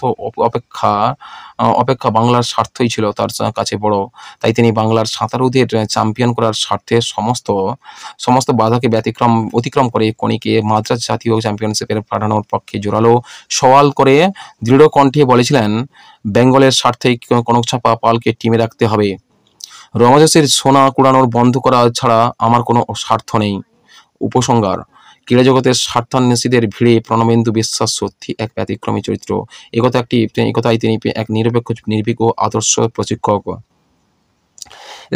A: অপেক্ষা বাংলার স্বার্থই ছিল তার কাছে বড়। তাই তিনি বাংলার সাঁতারুদের চ্যাম্পিয়ন করার স্বার্থে সমস্ত বাধাকে অতিক্রম করে কোনিকে মাদ্রাজ জাতীয় চ্যাম্পিয়নশিপে পাঠানোর পক্ষে জোরালো সওয়াল করে দৃঢ় কণ্ঠে বলেছিলেন, বেঙ্গলের স্বার্থেই কনকচাপা পালকে টিমে রাখতে হবে। রমাদেশের সোনা কুড়ানোর বন্ধ করা ছাড়া আমার কোনো স্বার্থ নেই। উপসংহার, ক্রীড়া জগতের স্বার্থান্বেষীদের ভিড়ে প্রণবেন্দু বিশ্বাস সত্যি এক ব্যতিক্রমী চরিত্র। একথায় তিনি এক নিরপেক্ষ, নির্ভীক ও আদর্শ প্রশিক্ষক।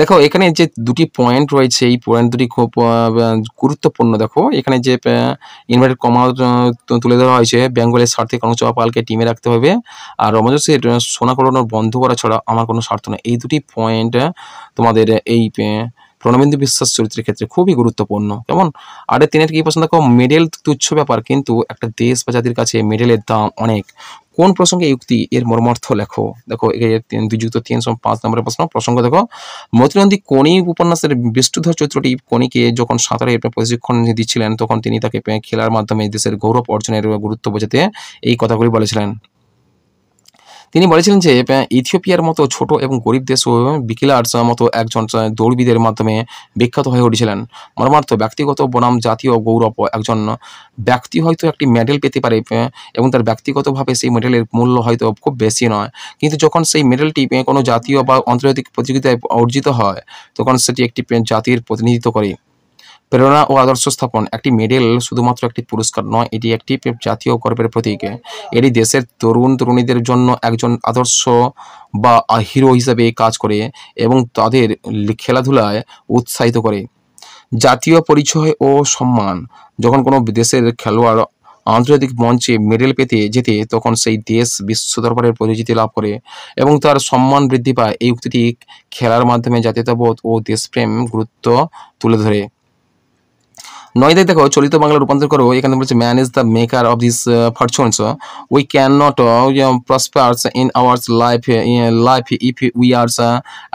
A: দেখো, এখানে যে দুটি পয়েন্ট রয়েছে, এই পয়েন্ট দুটি খুব গুরুত্বপূর্ণ। দেখো, এখানে যে ইনভার্টেড কমা তুলে ধরা হয়েছে, বেঙ্গলের স্বার্থে কনকচাপা পালকে টিমে রাখতে হবে, আর রমাদেশের সোনা কুড়ানোর বন্ধ করা ছাড়া আমার কোনো স্বার্থ নেই। এই দুটি পয়েন্ট তোমাদের এই প্রণবেন্দু বিশ্বাস চরিত্রের ক্ষেত্রে খুবই গুরুত্বপূর্ণ। কেমন? আর 3 কি প্রশ্ন দেখো, মেডেল তুচ্ছ ব্যাপার, কিন্তু একটা দেশ বা জাতির কাছে মেডেলের দাম অনেক। কোন প্রসঙ্গে উক্তি, এর মর্মার্থ লেখো। দেখো, 2+3=5 নম্বরের প্রশ্ন। প্রসঙ্গ দেখো, মতিনন্দী কোনি উপন্যাসের বিষ্ণুধর চরিত্রটি কোনিকে যখন সাঁতারের প্রশিক্ষণ দিচ্ছিলেন, তখন তিনি তাকে খেলার মাধ্যমে দেশের গৌরব অর্জনের গুরুত্ব বোঝাতে এই কথাগুলি বলেছিলেন। তিনি বলেছিলেন যে ইথিওপিয়ার মতো ছোট এবং গরিব দেশও বিকিলার্স মতো একজন দৌড়বিদের মাধ্যমে বিখ্যাত হয়ে উঠেছিলেন। মর্মার্থ, ব্যক্তিগত বনাম জাতীয় গৌরব। একজন ব্যক্তি হয়তো একটি মেডেল পেতে পারে এবং তার ব্যক্তিগতভাবে সেই মেডেলের মূল্য হয়তো খুব বেশি নয়, কিন্তু যখন সেই মেডেলটি কোনো জাতীয় বা আন্তর্জাতিক প্রতিযোগিতায় অর্জিত হয়, তখন সেটি একটি জাতির প্রতিনিধিত্ব করে। প্রেরণা ও আদর্শ স্থাপন, একটি মেডেল শুধুমাত্র একটি পুরস্কার নয়, এটি একটি জাতীয় গর্বের প্রতীক। এটি দেশের তরুণীদের জন্য একজন আদর্শ বা হিরো হিসেবে কাজ করে এবং তাদের খেলাধুলায় উৎসাহিত করে। জাতীয় পরিচয় ও সম্মান, যখন কোনো দেশের খেলোয়াড় আন্তর্জাতিক মঞ্চে মেডেল পেতে যেতে, তখন সেই দেশ বিশ্ব দরবারের পরিচিতি লাভ করে এবং তার সম্মান বৃদ্ধি পায়। এই উক্তিটি খেলার মাধ্যমে জাতীয়তাবোধ ও দেশপ্রেম গুরুত্ব তুলে ধরে। 9 দেখো চলিত বাংলা রূপান্তর করো। এখানে বলছে man is the maker of this fortunes. We can not prosper in our life if we are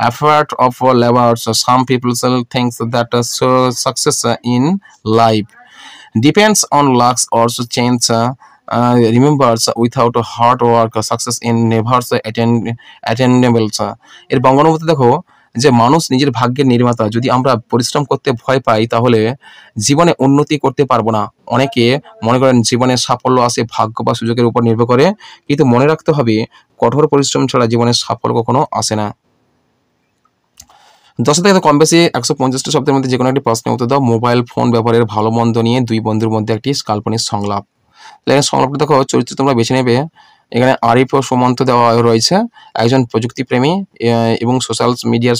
A: effort of labours. Some people things that success in life depends on luck also change remembers without hard work success in never attainable এর বঙ্গানুবাদে দেখো যে মানুষ নিজের ভাগ্যের নির্মাতা, যদি আমরা পরিশ্রম করতে ভয় পাই তাহলে জীবনে উন্নতি করতে পারবো না। অনেকে মনে করেন জীবনের সাফল্য আসে ভাগ্য বা সুযোগের উপর নির্ভর করে, কিন্তু মনে রাখতে হবে কঠোর পরিশ্রম ছাড়া জীবনের সাফল্য কখনো আসে না। 10 থেকে কম বেশি 150টা শব্দের মধ্যে যে কোনো একটি প্রশ্নের উত্তর দাও। মোবাইল ফোন ব্যবহারের ভালো মন্দ নিয়ে দুই বন্ধুর মধ্যে একটি কাল্পনিক সংলাপ। সংলাপটা দেখো, চরিত্র তোমরা বেছে নেবে। এখানে আরিফ ও সুমন্ত দেওয়া রয়েছে, একজন প্রযুক্তিপ্রেমী এবং সোশ্যাল মিডিয়ার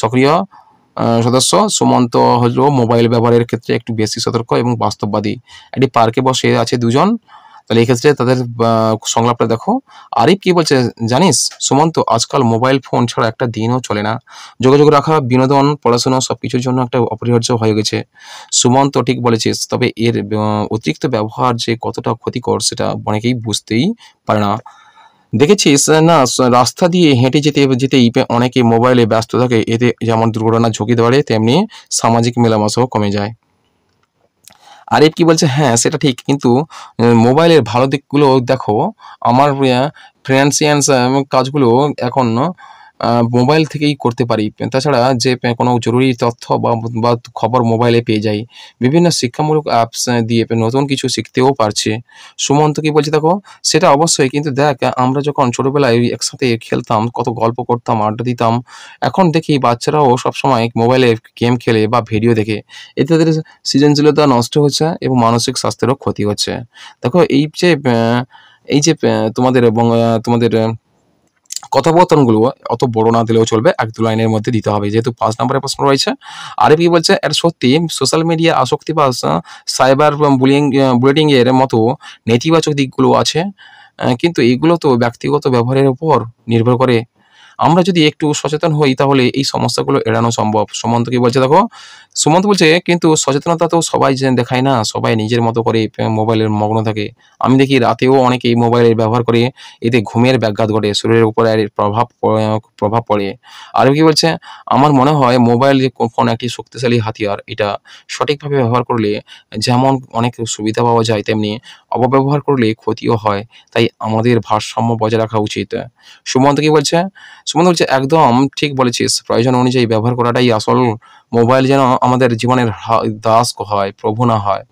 A: সক্রিয় সদস্য। সুমন্ত হলো মোবাইল ব্যবহারের ক্ষেত্রে একটু বেশি সতর্ক এবং বাস্তববাদী। একটি পার্কে বসে আছে দুজন, তাহলে এই ক্ষেত্রে তাদের সংলাপটা দেখো। আরিফ কি বলছে জানিস সুমন্ত, আজকাল মোবাইল ফোন ছাড়া একটা দিনও চলে না। যোগাযোগ রাখা, বিনোদন, পড়াশোনা সবকিছুর জন্য একটা অপরিহার্য হয়ে গেছে। সুমন্ত ঠিক বলেছিস, তবে এর অতিরিক্ত ব্যবহার যে কতটা ক্ষতিকর সেটা অনেকেই বুঝতেই পারে না। দেখেছিস না, রাস্তা দিয়ে হেঁটে যেতেই অনেকে মোবাইলে ব্যস্ত থাকে। এতে যেমন দুর্ঘটনার ঝুঁকি বাড়ে, তেমনি সামাজিক মেলামেশাও কমে যায়। আরিফ কি বলছে, হ্যাঁ সেটা ঠিক, কিন্তু মোবাইলের ভালো দিকগুলো দেখো। আমার ফিন্যান্সিয়াল কাজগুলো এখন মোবাইল থেকেই করতে পারি। তাছাড়া যে কোনো জরুরি তথ্য বা খবর মোবাইলে পেয়ে যাই। বিভিন্ন শিক্ষামূলক অ্যাপস দিয়ে নতুন কিছু শিখতেও পারছি। সুমন্ত কি বলছে দেখো, সেটা অবশ্যই, কিন্তু দেখ আমরা যখন ছোটবেলায় একসাথে খেলতাম, কত গল্প করতাম, আড্ডা দিতাম। এখন দেখি বাচ্চারাও সবসময় মোবাইলে গেম খেলে বা ভিডিও দেখে। এতে তাদের সৃজনশীলতা নষ্ট হচ্ছে এবং মানসিক স্বাস্থ্যেরও ক্ষতি হচ্ছে। দেখো তোমাদের কথোপকথনগুলো অত বড় না দিলেও চলবে, 1-2 লাইনের মধ্যে দিতে হবে, যেহেতু 5 নম্বরের প্রশ্ন রয়েছে। আরিফ কি বলছে, এটা সত্যি সোশ্যাল মিডিয়া আসক্তি বা সাইবার বুলেটিং এর মতো নেতিবাচক দিকগুলো আছে, কিন্তু এগুলো তো ব্যক্তিগত ব্যবহারের উপর নির্ভর করে। আমরা যদি একটু সচেতন হই তাহলে এই সমস্যাগুলো এড়ানো সম্ভব। সুমন্ত কি বলছে দেখো, সুমন্ত বলছে কিন্তু সচেতনতা তো সবাই দেখায় না, সবাই নিজের মতো করে মোবাইলের মগ্ন থাকে। আমি দেখি রাতেও অনেকেই মোবাইলের ব্যবহার করে, এতে ঘুমের ব্যাঘাত ঘটে, শরীরের উপর এর প্রভাব পড়ে। আর কি বলছে, আমার মনে হয় মোবাইল যে ফোন একটি শক্তিশালী হাতিয়ার, এটা সঠিকভাবে ব্যবহার করলে যেমন অনেক সুবিধা পাওয়া যায়, তেমনি অপব্যবহার করলে ক্ষতিও হয়। তাই আমাদের ভারসাম্য বজায় রাখা উচিত। সুমন্ত কি বলছে, সুমন্ত বলছে একদম ঠিক বলেছিস, প্রয়োজন অনুযায়ী ব্যবহার করাটাই আসল। মোবাইল যেন আমাদের জীবনের দাস হয়, প্রভু না হয়।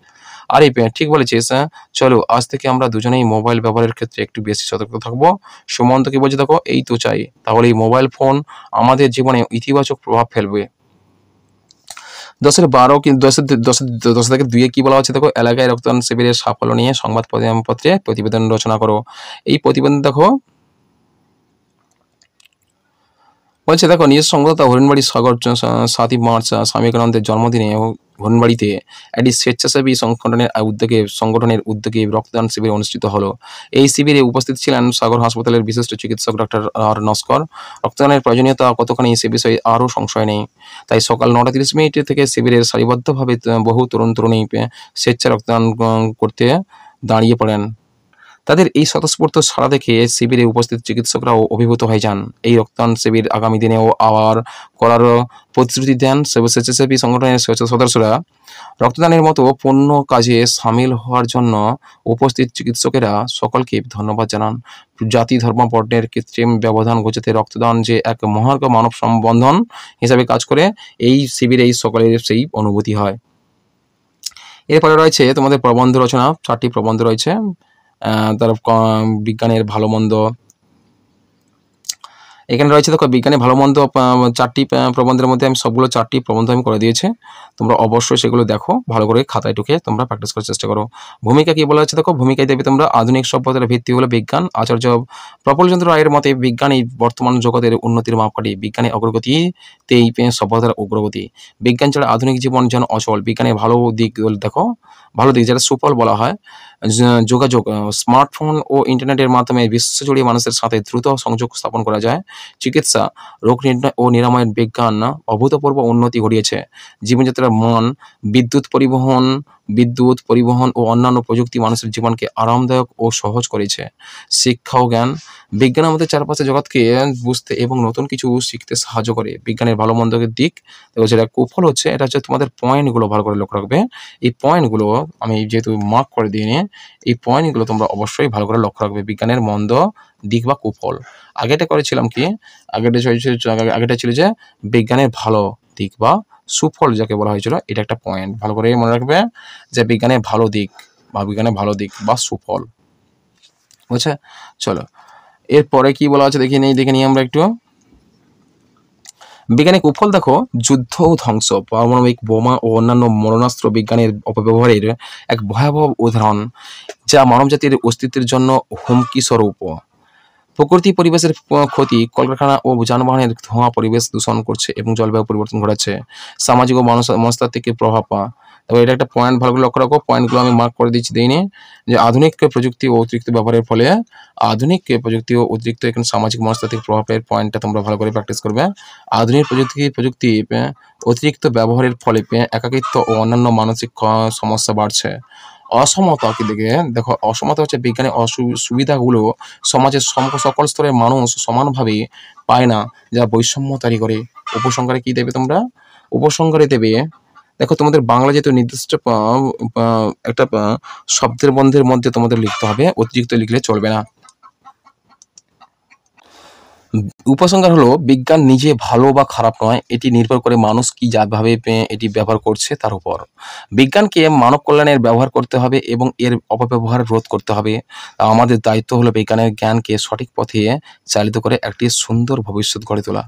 A: আরে ঠিক বলেছিস। চলো আজ থেকে আমরা দুজনেই মোবাইল ব্যবহারের ক্ষেত্রে একটু বেশি সতর্ক থাকবো। সুমন্ত কি বলছে দেখো, এই তো চাই, তাহলে এই মোবাইল ফোন আমাদের জীবনে ইতিবাচক প্রভাব ফেলবে। 10-12 কি 10 থেকে 2 কি বলা হচ্ছে দেখো, এলাকায় রক্তদান শিবিরের সাফল্য নিয়ে সংবাদপত্রে প্রতিবেদন রচনা করো। এই প্রতিবেদন দেখো বলছে দেখো, নিজের সংবাদদাতা হরিণবাড়ির সাগর 7ই মার্চ স্বামী বিবেকানন্দের জন্মদিনে হরিণবাড়িতে একটি স্বেচ্ছাসেবী সংগঠনের উদ্যোগে রক্তদান শিবির অনুষ্ঠিত হলো। এই শিবিরে উপস্থিত ছিলেন সাগর হাসপাতালের বিশিষ্ট চিকিৎসক ডক্টর আর নস্কর। রক্তদানের প্রয়োজনীয়তা কতখানি সে বিষয়ে আরও সংশয় নেই। তাই সকাল 9:30 থেকে শিবিরের সারিবদ্ধভাবে বহু তরুণী স্বেচ্ছা রক্তদান করতে দাঁড়িয়ে পড়েন। তাদের এই স্বতঃস্ফূর্ত সাড়া দেখে শিবিরে উপস্থিত চিকিৎসকরাও অভিভূত হয়ে যান। এই রক্তদান শিবির আগামী দিনেও আবার করার প্রতিশ্রুতি দেন স্বেচ্ছাসেবী সংগঠনের সদস্যরা। রক্তদানের মতো পুণ্য কাজে সামিল হওয়ার জন্য উপস্থিত চিকিৎসকেরা সকলকে ধন্যবাদ জানান। জাতি, ধর্ম, বর্ণের কৃত্রিম ব্যবধান ঘোচাতে রক্তদান যে এক মহার্ঘ মানব সম্বন্ধন হিসাবে কাজ করে, এই শিবিরে সকলের সেই অনুভূতি হয়। এরপরে রয়েছে তোমাদের প্রবন্ধ রচনা, 4টি প্রবন্ধ রয়েছে। তার বিজ্ঞানের ভালো মন্দ, এখানে রয়েছে দেখো বিজ্ঞানের ভালো মন্দ 4টি প্রবন্ধের মধ্যে আমি সবগুলো 4টি প্রবন্ধ আমি করে দিয়েছি। তোমরা অবশ্যই সেগুলো দেখো, ভালো করে খাতায় ঢুকে তোমরা প্র্যাকটিস করার চেষ্টা করো। ভূমিকা কি বলা হচ্ছে দেখো, ভূমিকায় দেবে তোমরা আধুনিক সভ্যতার ভিত্তি হলো বিজ্ঞান। আচার্য প্রফুল্লচন্দ্র রায়ের মতে বিজ্ঞান এই বর্তমান জগতের উন্নতির মাপকাঠি। বিজ্ঞানের অগ্রগতিতেই সভ্যতার অগ্রগতি। বিজ্ঞান ছাড়া আধুনিক জীবন যেন অচল। বিজ্ঞানের ভালো দিক দেখো, ভালো দিক যেটা সুফল বলা হয়, যোগাযোগ, স্মার্টফোন ও ইন্টারনেটের মাধ্যমে বিশ্বজুড়ে মানুষের সাথে দ্রুত সংযোগ স্থাপন করা যায়। চিকিৎসা, রোগ নির্ণয় ও নিরাময়ের বিজ্ঞান অভূতপূর্ব উন্নতি ঘটিয়েছে। জীবনযাত্রার মান, বিদ্যুৎ পরিবহন ও অন্যান্য প্রযুক্তি মানুষের জীবনকে আরামদায়ক ও সহজ করেছে। শিক্ষা ও জ্ঞান, বিজ্ঞান আমাদের চারপাশের জগৎকে বুঝতে এবং নতুন কিছু শিখতে সাহায্য করে। বিজ্ঞানের ভালো মন্দের দিক, দেখো যেটা কুফল হচ্ছে এটা হচ্ছে তোমাদের পয়েন্টগুলো ভালো করে লক্ষ্য রাখবে। এই পয়েন্টগুলো আমি যেহেতু মার্ক করে দিয়ে নিয়ে, এই পয়েন্টগুলো তোমরা অবশ্যই ভালো করে লক্ষ্য রাখবে। বিজ্ঞানের মন্দ দিক বা কুফল। আগেটা করেছিলাম কি? আগেটা ছিল যে বিজ্ঞানের ভালো দিক বা সুফল যাকে বলা হয়েছিল, এটা একটা পয়েন্ট ভালো করে মনে রাখবে যে বিজ্ঞানের ভালো দিক বা সুফল। বুঝছে? চলো এরপরে কি বলা আছে দেখে নিই আমরা একটু। বিজ্ঞানের কুফল দেখো, যুদ্ধ ও ধ্বংস, পারমাণবিক বোমা ও অন্যান্য মারণাস্ত্র বিজ্ঞানের অপব্যবহারের এক ভয়াবহ উদাহরণ, যা মানবজাতির অস্তিত্বের জন্য হুমকি স্বরূপ। প্রকৃতি পরিবেশের ক্ষতি, কলকারখানা ও যানবাহনের ধোঁয়া পরিবেশ দূষণ করছে এবং জলবায়ু পরিবর্তন ঘটাচ্ছে। সামাজিক ও মনস্তাত্ত্বিক প্রভাব পা। তবে এটা একটা পয়েন্ট ভালো করে লক্ষ্য রাখো, পয়েন্টগুলো আমি মার্ক করে দিচ্ছি দিইনি। যে আধুনিক প্রযুক্তি ও অতিরিক্ত ব্যবহারের ফলে, এখানে সামাজিক মনস্তাত্ত্বিক প্রভাবের পয়েন্টটা তোমরা ভালো করে প্র্যাকটিস করবে। আধুনিক প্রযুক্তি অতিরিক্ত ব্যবহারের ফলে একাকিত্ব ও অন্যান্য মানসিক সমস্যা বাড়ছে। অসমতা কি দেখো অসমতা হচ্ছে বিজ্ঞানের সুবিধাগুলো সমাজের সকল স্তরের মানুষ সমানভাবে পায় না, যা বৈষম্য তৈরি করে। উপসংহারে কি দেবে তোমরা? উপসংহারে দেবে, দেখো তোমাদের বাংলা যেহেতু নির্দিষ্ট একটা শব্দের বন্ধের মধ্যে তোমাদের লিখতে হবে, অতিরিক্ত লিখলে চলবে না। উপসংহার হলো, বিজ্ঞান নিজে ভালো বা খারাপ নয়, এটি নির্ভর করে মানুষ কি ভাবে এটি ব্যবহার করছে তার উপর। বিজ্ঞানকে মানব কল্যাণের ব্যবহার করতে হবে এবং এর অপব্যবহার রোধ করতে হবে। আমাদের দায়িত্ব হলো বিজ্ঞানের জ্ঞানকে সঠিক পথে চালিত করে একটি সুন্দর ভবিষ্যৎ গড়ে তোলা।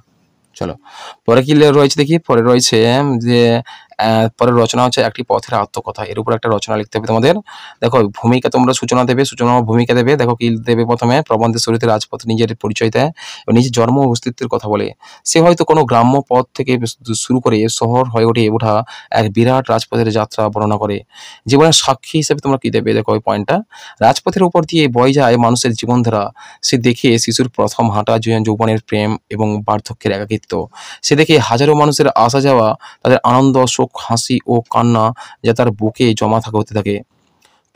A: চলো পরে কি রয়েছে দেখি। পরে রয়েছে যে পরের রচনা হচ্ছে একটি পথের আত্মকথা। এর উপর একটা রচনা লিখতে হবে তোমাদের। দেখো ভূমিকা তোমরা সূচনা ভূমিকা দেবে। দেখো কি দেবে? প্রথমে প্রবন্ধের শুরুতে রাজপথ নিজের পরিচয় দেয় এবং নিজের জন্ম ও অস্তিত্বের কথা বলে। সে হয়তো কোনো গ্রাম্য পথ থেকে শুরু করে শহর হয়ে ওঠা এক বিরাট রাজপথের যাত্রা বর্ণনা করে। জীবনের সাক্ষী হিসেবে তোমরা কি দেবে? দেখো ওই পয়েন্টটা, রাজপথের উপর দিয়ে বয়ে যায় মানুষের জীবনধারা। সে দেখে শিশুর প্রথম হাঁটা, যৌবনের প্রেম এবং বার্ধক্যের একাকিত্ব। সে দেখে হাজারো মানুষের আসা যাওয়া, তাদের আনন্দ, শোক, হাসি ও কান্না যা তার বুকে জমা হতে থাকে।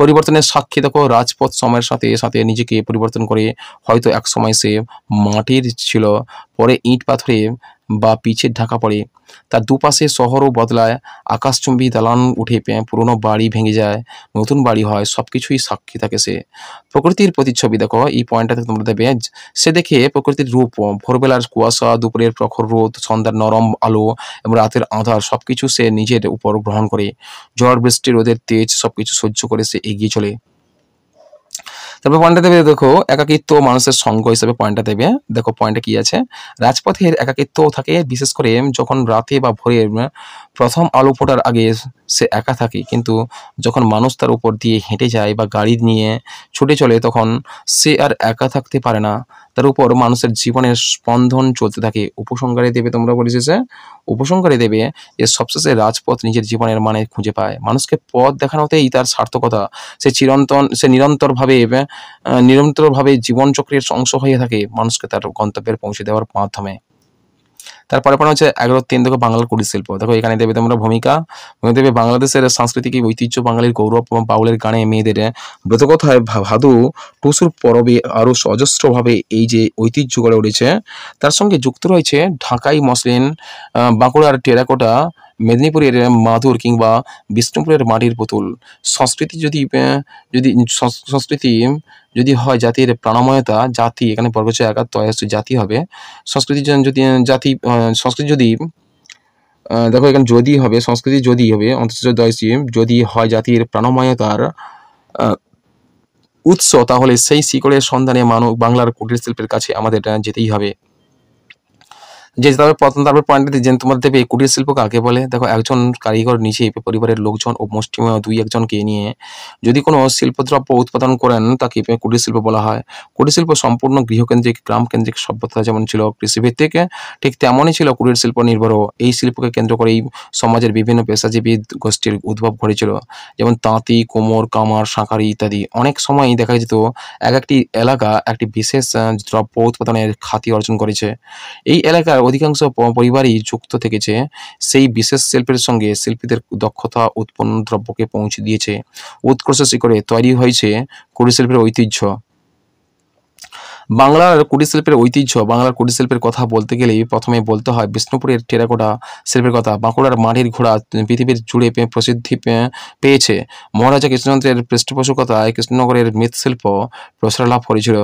A: পরিবর্তনের সাক্ষী দেখো, রাজপথ সময়ের সাথে সাথে নিজেকে পরিবর্তন করে। হয়তো এক সময় সে মাটির ছিল, পরে ইট পাথরে বা পিচের ঢাকা পড়ে। তার দুপাশে শহরও বদলায়, আকাশচুম্বী দালান উঠে পুরনো বাড়ি ভেঙে যায়, নতুন বাড়ি হয়, সবকিছুই সাক্ষী থাকে সে। প্রকৃতির প্রতিচ্ছবি দেখো, এই পয়েন্টটাতে তোমরা দেবে, সে দেখে প্রকৃতির রূপ, ভোরবেলার কুয়াশা, দুপুরের প্রখর রোদ, সন্ধ্যার নরম আলো এবং রাতের আঁধার, সবকিছু সে নিজের উপর গ্রহণ করে। ঝড় বৃষ্টি, রোদের তেজ সবকিছু সহ্য করে সে এগিয়ে চলে। তারপর পয়েন্টটা দেবে, দেখো একাকিত্ব মানুষের সঙ্গ হিসেবে পয়েন্টটা দেবে। দেখো পয়েন্টটা কি আছে, রাজপথের একাকিত্ব থাকে বিশেষ করে যখন রাতে বা ভোরের প্রথম আলো ফোটার আগে সে একা থাকে, কিন্তু যখন মানুষ তার উপর দিয়ে হেঁটে যায় বা গাড়ি নিয়ে ছুটে চলে, তখন সে আর একা থাকতে পারে না। তার উপর মানুষের জীবনের স্পন্দন চলতে থাকে। উপসংহারে দেবে তোমরা পরিশেষে, উপসংহারে দেবে যে সবশেষে রাজপথ নিজের জীবনের মানে খুঁজে পায়। মানুষকে পথ দেখানোতেই তার সার্থকতা। সে নিরন্তরভাবে জীবনচক্রের অংশ হয়ে থাকে, মানুষকে তার গন্তব্যের পৌঁছে দেওয়ার মাধ্যমে। তারপরে হচ্ছে 11-3 দেখো বাংলার কুটির শিল্প। দেখো এখানে দেবে তোমরা ভূমিকা দেবে, বাংলাদেশের সাংস্কৃতিক ঐতিহ্য, বাঙালির গৌরব, বাউলের গানে মেয়েদের ব্রতকথায়, ভাদু টুসুর পরবে আরো অজস্রভাবে এই যে ঐতিহ্য গড়ে উঠেছে, তার সঙ্গে যুক্ত রয়েছে ঢাকাই মসলিন, বাঁকুড়ার টেরাকোটা, মেদিনীপুরের মাদুর কিংবা বিষ্ণুপুরের মাটির পুতুল। সংস্কৃতি যদি সংস্কৃতি যদি হয় জাতির প্রাণময়তা, জাতি এখানে বর্গচ আকার জাতি হবে। সংস্কৃতি সংস্কৃতি যদি দেখো এখানে যদি হবে, সংস্কৃতি যদি হবে যদি হয় জাতির প্রাণময়তার উৎস, তাহলে সেই শিকড়ের সন্ধানে বাংলার কুটির শিল্পের কাছে আমাদের যেতেই হবে। যে তারপর পয়েন্টে যে তোমার দেবে কুটির শিল্প কাকে বলে। দেখো একজন কারিগর নিজে পরিবারের লোকজন ও মুষ্টিমেয় দুই একজনকে নিয়ে যদি কোনো শিল্পদ্রব্য উৎপাদন করেন তাকে কুটির শিল্প বলা হয়। কুটির শিল্প সম্পূর্ণ গৃহকেন্দ্রিক গ্রামকেন্দ্রিক সভ্যতা যেমন ছিল কৃষিভিত্তিক, ঠিক তেমনই ছিল কুটির শিল্প নির্ভরও। এই শিল্পকে কেন্দ্র করেই সমাজের বিভিন্ন পেশাজীবী গোষ্ঠীর উদ্ভব ঘটেছিল, যেমন তাঁতি, কুমোর, কামার, শাঁখারি ইত্যাদি। অনেক সময়ই দেখা যেত এক একটি এলাকা একটি বিশেষ দ্রব্য উৎপাদনের খ্যাতি অর্জন করেছে। এই এলাকার অধিকাংশ পরিবারই যুক্ত থেকেছে সেই বিশেষ শিল্পের সঙ্গে, শিল্পীদের দক্ষতা উৎপন্ন দ্রব্যকে পৌঁছে দিয়েছে উৎকর্ষ শিখরে। তৈরি হয়েছে কুটির শিল্পের ঐতিহ্য। বাংলার কুটির শিল্পের ঐতিহ্য। বাংলার কুটির শিল্পের কথা বলতে গেলেই প্রথমে বলতে হয় বিষ্ণুপুরের টেরাকোটা শিল্পের কথা। বাঁকুড়ার মাটির ঘোড়া পৃথিবীর জুড়ে প্রসিদ্ধি পেয়েছে। মহারাজা কৃষ্ণচন্দ্রের পৃষ্ঠপোষকতায় কৃষ্ণনগরের মৃৎশিল্প প্রসার লাভ করেছিল।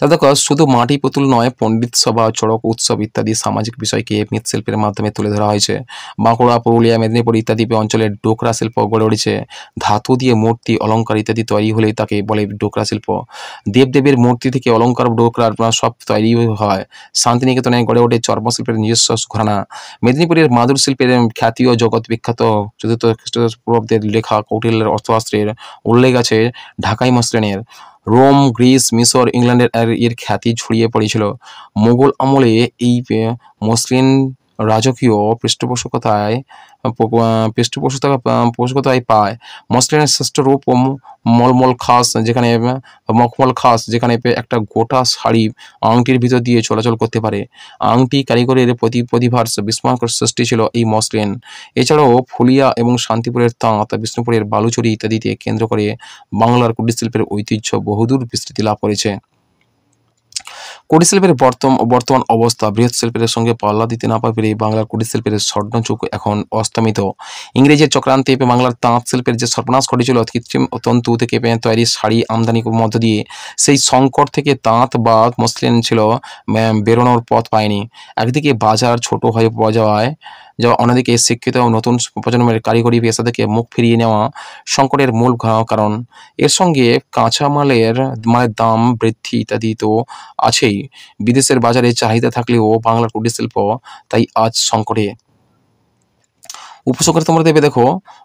A: তা দেখো শুধু মাটি পুতুল নয়, পণ্ডিত সভা, চড়ক উৎসব ইত্যাদি সামাজিক বিষয়কে মৃৎশিল্পের মাধ্যমে তুলে ধরা হয়েছে। বাঁকুড়া, পুরুলিয়া, মেদিনীপুর ইত্যাদি অঞ্চলের ডোকরা শিল্প গড়ে উঠেছে। ধাতু দিয়ে মূর্তি, অলঙ্কার ইত্যাদি তৈরি হলেই তাকে বলে ডোকরা শিল্প। দেবদেবীর মূর্তি থেকে অলঙ্কার, ডোকরার সব তৈরি হয়। শান্তিনিকেতনে গড়ে ওঠে চর্মশিল্পের নিজস্ব ঘরানা। মেদিনীপুরের মাদুর শিল্পের খ্যাতিও জগৎ বিখ্যাত। চতুর্থ খ্রিস্টপূর্বাব্দের লেখা কৌটিল্যের অর্থশাস্ত্রের উল্লেখ আছে ঢাকাই মসলিনের। রোম, গ্রিস, মিশর, ইংল্যান্ডের এর খ্যাতি ছড়িয়ে পড়েছিল। মুঘল আমলে এই মসলিন রাজকীয় পৃষ্ঠপোষকতায় পায়। মসলিনের শ্রেষ্ঠ রূপ মখমল খাস, যেখানে একটা গোটা শাড়ি আংটির ভিতর দিয়ে চলাচল করতে পারে। আংটি কারিগরের প্রতিভার বিস্ময়কর সৃষ্টি ছিল এই মসলিন। এছাড়াও ফুলিয়া এবং শান্তিপুরের তাঁত, বিষ্ণুপুরের বালুচরী ইত্যাদিতে কেন্দ্র করে বাংলার কুটির শিল্পের ঐতিহ্য বহুদূর বিস্তৃতি লাভ করেছে। কুটির শিল্পের বর্তমান অবস্থা। বৃহৎ শিল্পের সঙ্গে পাল্লা দিতে না পেরে বাংলার কুটির শিল্পের স্বর্ণযুগ এখন অস্তমিত। ইংরেজের চক্রান্তে বাংলার তাঁত শিল্পের যে সর্বনাশ ঘটেছিল, কৃত্রিম তন্তু থেকে তৈরি শাড়ি আমদানির মধ্য দিয়ে, সেই সংকট থেকে তাঁত বা মসলিন ছিল বেরোনোর পথ পায়নি। একদিকে বাজার ছোট হয়ে যাওয়ায় অন্যদিকে শিক্ষিত ও নতুন প্রজন্মের কারিগরি পেশা থেকে মুখ ফিরিয়ে নেওয়া সংকটের মূল কারণ। এর সঙ্গে কাঁচামালের দাম বৃদ্ধি ইত্যাদি তো আছেই। বিদেশের বাজারে চাহিদা থাকলেও বাংলার কুটির শিল্প তাই আজ সংকটে। উপসংহারে তোমরা দেবে দেখো,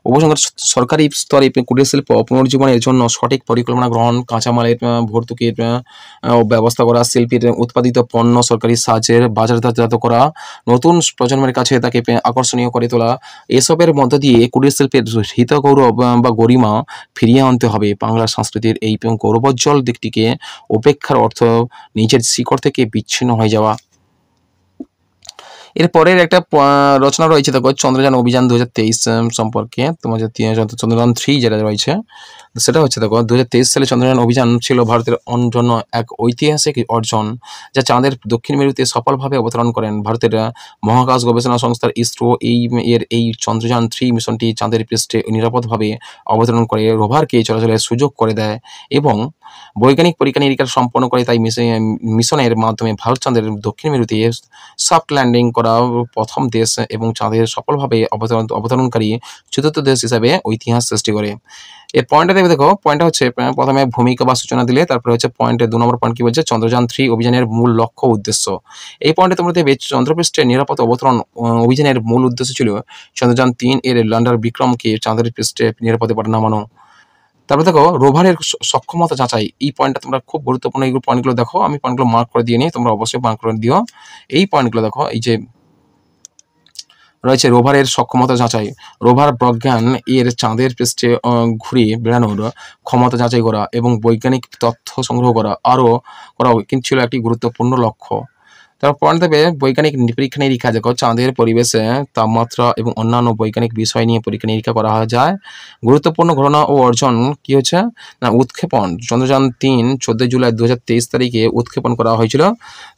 A: উপসংহার সরকারি স্তরে কুটির শিল্প পুনর্জীবনের জন্য সঠিক পরিকল্পনা গ্রহণ, কাঁচামালের ভর্তুকির ব্যবস্থা করা, শিল্পীর উৎপাদিত পণ্য সরকারি সাহায্যের বাজারজাত করা, নতুন প্রজন্মের কাছে তাকে আকর্ষণীয় করে তোলা, এসবের মধ্য দিয়ে কুটির শিল্পের হিত গৌরব বা গরিমা ফিরিয়ে আনতে হবে। বাংলার সংস্কৃতির এই গৌরবোজ্জ্বল দিকটিকে উপেক্ষার অর্থ নিজের শিকড় থেকে বিচ্ছিন্ন হয়ে যাওয়া। এর পরের একটা রচনা রয়েছে দেখো, চন্দ্রযান অভিযান 2023 সম্পর্কে। তোমার যে চন্দ্রযান 3 যেটা রয়েছে সেটা হচ্ছে দেখো, 2023 সালে চন্দ্রযান অভিযান ছিল ভারতের জন্য এক ঐতিহাসিক অর্জন, যা চাঁদের দক্ষিণ মেরুতে সফলভাবে অবতরণ করেন। ভারতের মহাকাশ গবেষণা সংস্থা ইসরো এই চন্দ্রযান 3 মিশনটি চাঁদের পৃষ্ঠে নিরাপদভাবে অবতরণ করে রোভারকে চলাচলের সুযোগ করে দেয় এবং বৈজ্ঞানিক পরীক্ষা নিরীক্ষা সম্পন্ন করে। তাই মিশনের মাধ্যমে ভারত চাঁদের দক্ষিণ মেরুতে সফট ল্যান্ডিং করা প্রথম দেশ এবং চাঁদের সফলভাবে অবতরণকারী চতুর্থ দেশ হিসাবে ইতিহাস সৃষ্টি করে। এই পয়েন্টটা দেখো, পয়েন্টটা হচ্ছে প্রথমে ভূমিকা বা সূচনা দিলে, তারপরে হচ্ছে পয়েন্টে 2 নম্বর পয়েন্ট কি বলছে, চন্দ্রযান 3 অভিযানের মূল লক্ষ্য উদ্দেশ্য। এই পয়েন্টে তোমরা দেখবে চন্দ্রপৃষ্ঠের নিরাপদ অবতরণ অভিযানের মূল উদ্দেশ্য ছিল চন্দ্রযান 3 এর ল্যান্ডার বিক্রমকে চাঁদের পৃষ্ঠে নিরাপদে নামানো। তারপরে দেখো রোভারের সক্ষমতা যাচাই। এই পয়েন্টটা তোমরা খুব গুরুত্বপূর্ণ। এই পয়েন্টগুলো দেখো, আমি পয়েন্টগুলো মার্ক করে দিয়ে নিই, তোমরা অবশ্যই মার্ক করে দিও। এই পয়েন্টগুলো দেখো, এই যে রয়েছে রোভারের সক্ষমতা যাচাই, রোভার প্রজ্ঞান এর চাঁদের পৃষ্ঠে ঘুরে বেড়ানোর ক্ষমতা যাচাই করা এবং বৈজ্ঞানিক তথ্য সংগ্রহ করা কিন্তু ছিল একটি গুরুত্বপূর্ণ লক্ষ্য। তারপর পয়েন্ট দেবে বৈজ্ঞানিক পরীক্ষা নিরীক্ষা। দেখো চাঁদের পরিবেশে তাপমাত্রা এবং অন্যান্য বৈজ্ঞানিক বিষয় নিয়ে পরীক্ষা নিরীক্ষা করা যায়। গুরুত্বপূর্ণ ঘটনা ও অর্জন কি হচ্ছে না, উৎক্ষেপণ। চন্দ্রযান 3 14 জুলাই 2023 তারিখে উৎক্ষেপণ করা হয়েছিল।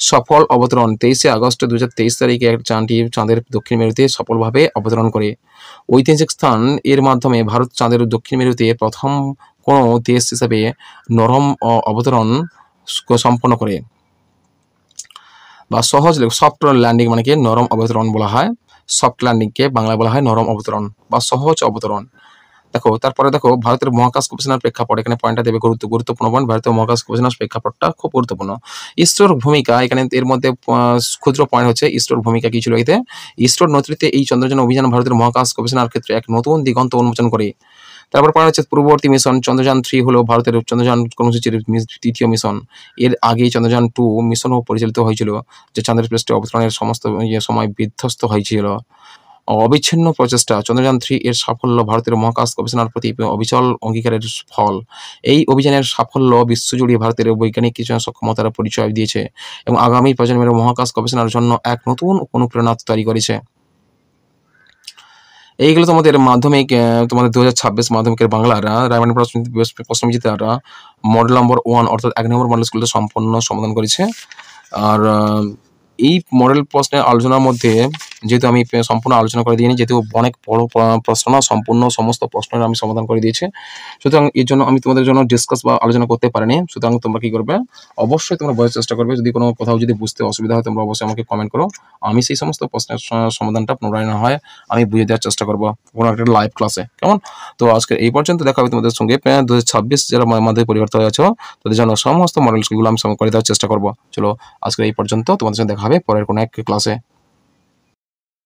A: সফল অবতরণ 23 আগস্ট 2023 তারিখে যানটি চাঁদের দক্ষিণ মেরুতে সফলভাবে অবতরণ করে। ঐতিহাসিক স্থান, এর মাধ্যমে ভারত চাঁদের দক্ষিণ মেরুতে প্রথম কোনো দেশ হিসেবে নরম অবতরণ সম্পন্ন করে বা সহজ সফট ল্যান্ডিং, মানে কি নরম অবতরণ বলা হয়। সফট ল্যান্ডিংকে বাংলায় বলা হয় নরম অবতরণ বা সহজ অবতরণ। দেখো তারপরে দেখো ভারতের মহাকাশ গবেষণার প্রেক্ষাপট, এখানে পয়েন্টটা দেবে গুরুত্বপূর্ণ পয়েন্ট। ভারতীয় মহাকাশ গবেষণার প্রেক্ষাপটটা খুব গুরুত্বপূর্ণ। ইসরোর ভূমিকা, এখানে এর মধ্যে ক্ষুদ্র পয়েন্ট হচ্ছে ইসরোর ভূমিকা কি ছিল এতে। ইসরোর নেতৃত্বে এই চন্দ্রযান অভিযান ভারতের মহাকাশ গবেষণার ক্ষেত্রে এক নতুন দিগন্ত উন্মোচন করে। তারপর পয়েন্ট হচ্ছে পূর্ববর্তী মিশন চন্দ্রযান 3 হলো ভারতের চন্দ্রযান কর্মসূচির তৃতীয় মিশন। এর আগেই চন্দ্রযান 2 মিশনও পরিচালিত হয়েছিল, যে চাঁদের পৃষ্ঠে অবতরণের সমস্ত সময় বিধ্বস্ত হয়েছিল। অবিচ্ছিন্ন প্রচেষ্টা চন্দ্রযান 3 এর সাফল্য ভারতের মহাকাশ গবেষণার প্রতি অবিচল অঙ্গীকারের ফল। এই অভিযানের সাফল্য বিশ্বজুড়ে ভারতের বৈজ্ঞানিক কিছু সক্ষমতার পরিচয় দিয়েছে এবং আগামী প্রজন্মের মহাকাশ গবেষণার জন্য এক নতুন অনুপ্রেরণা তৈরি করেছে। এইগুলো তোমাদের মাধ্যমিক, তোমাদের 2026 মাধ্যমিকের বাংলার রায়মানি প্রশ্নবিচিত্রারা মডেল নম্বর 1 অর্থাৎ 1 নম্বর মডেল স্কুলটা সম্পূর্ণ সমাধান করেছে। আর এই মডেল প্রশ্নের আলোচনার মধ্যে যেহেতু আমি সম্পূর্ণ আলোচনা করে দিইনি, যেহেতু অনেক বড় প্রশ্ন না, সম্পূর্ণ সমস্ত প্রশ্নের আমি সমাধান করে দিয়েছি, সুতরাং এর জন্য আমি তোমাদের জন্য ডিসকাস বা আলোচনা করতে পারিনি। সুতরাং তোমরা কি করবে, অবশ্যই তোমরা বোঝার চেষ্টা করবে। যদি কোনো কোথাও যদি বুঝতে অসুবিধা হয় তোমরা অবশ্যই আমাকে কমেন্ট করো, আমি সেই সমস্ত প্রশ্নের সমাধানটা পুনরায় না হয় আমি বুঝে দেওয়ার চেষ্টা করবো কোনো একটা লাইভ ক্লাসে, কেমন? তো আজকে এই পর্যন্ত দেখা হবে তোমাদের সঙ্গে 2026 যারা মাধ্যমিক পরীক্ষার্থী হয়ে আছো তাদের জন্য সমস্ত মডেল স্কুলগুলো আমি করে দেওয়ার চেষ্টা করবো। চলো আজকে এই পর্যন্ত, তোমাদের সঙ্গে দেখা হবে পরের কোনো এক ক্লাসে।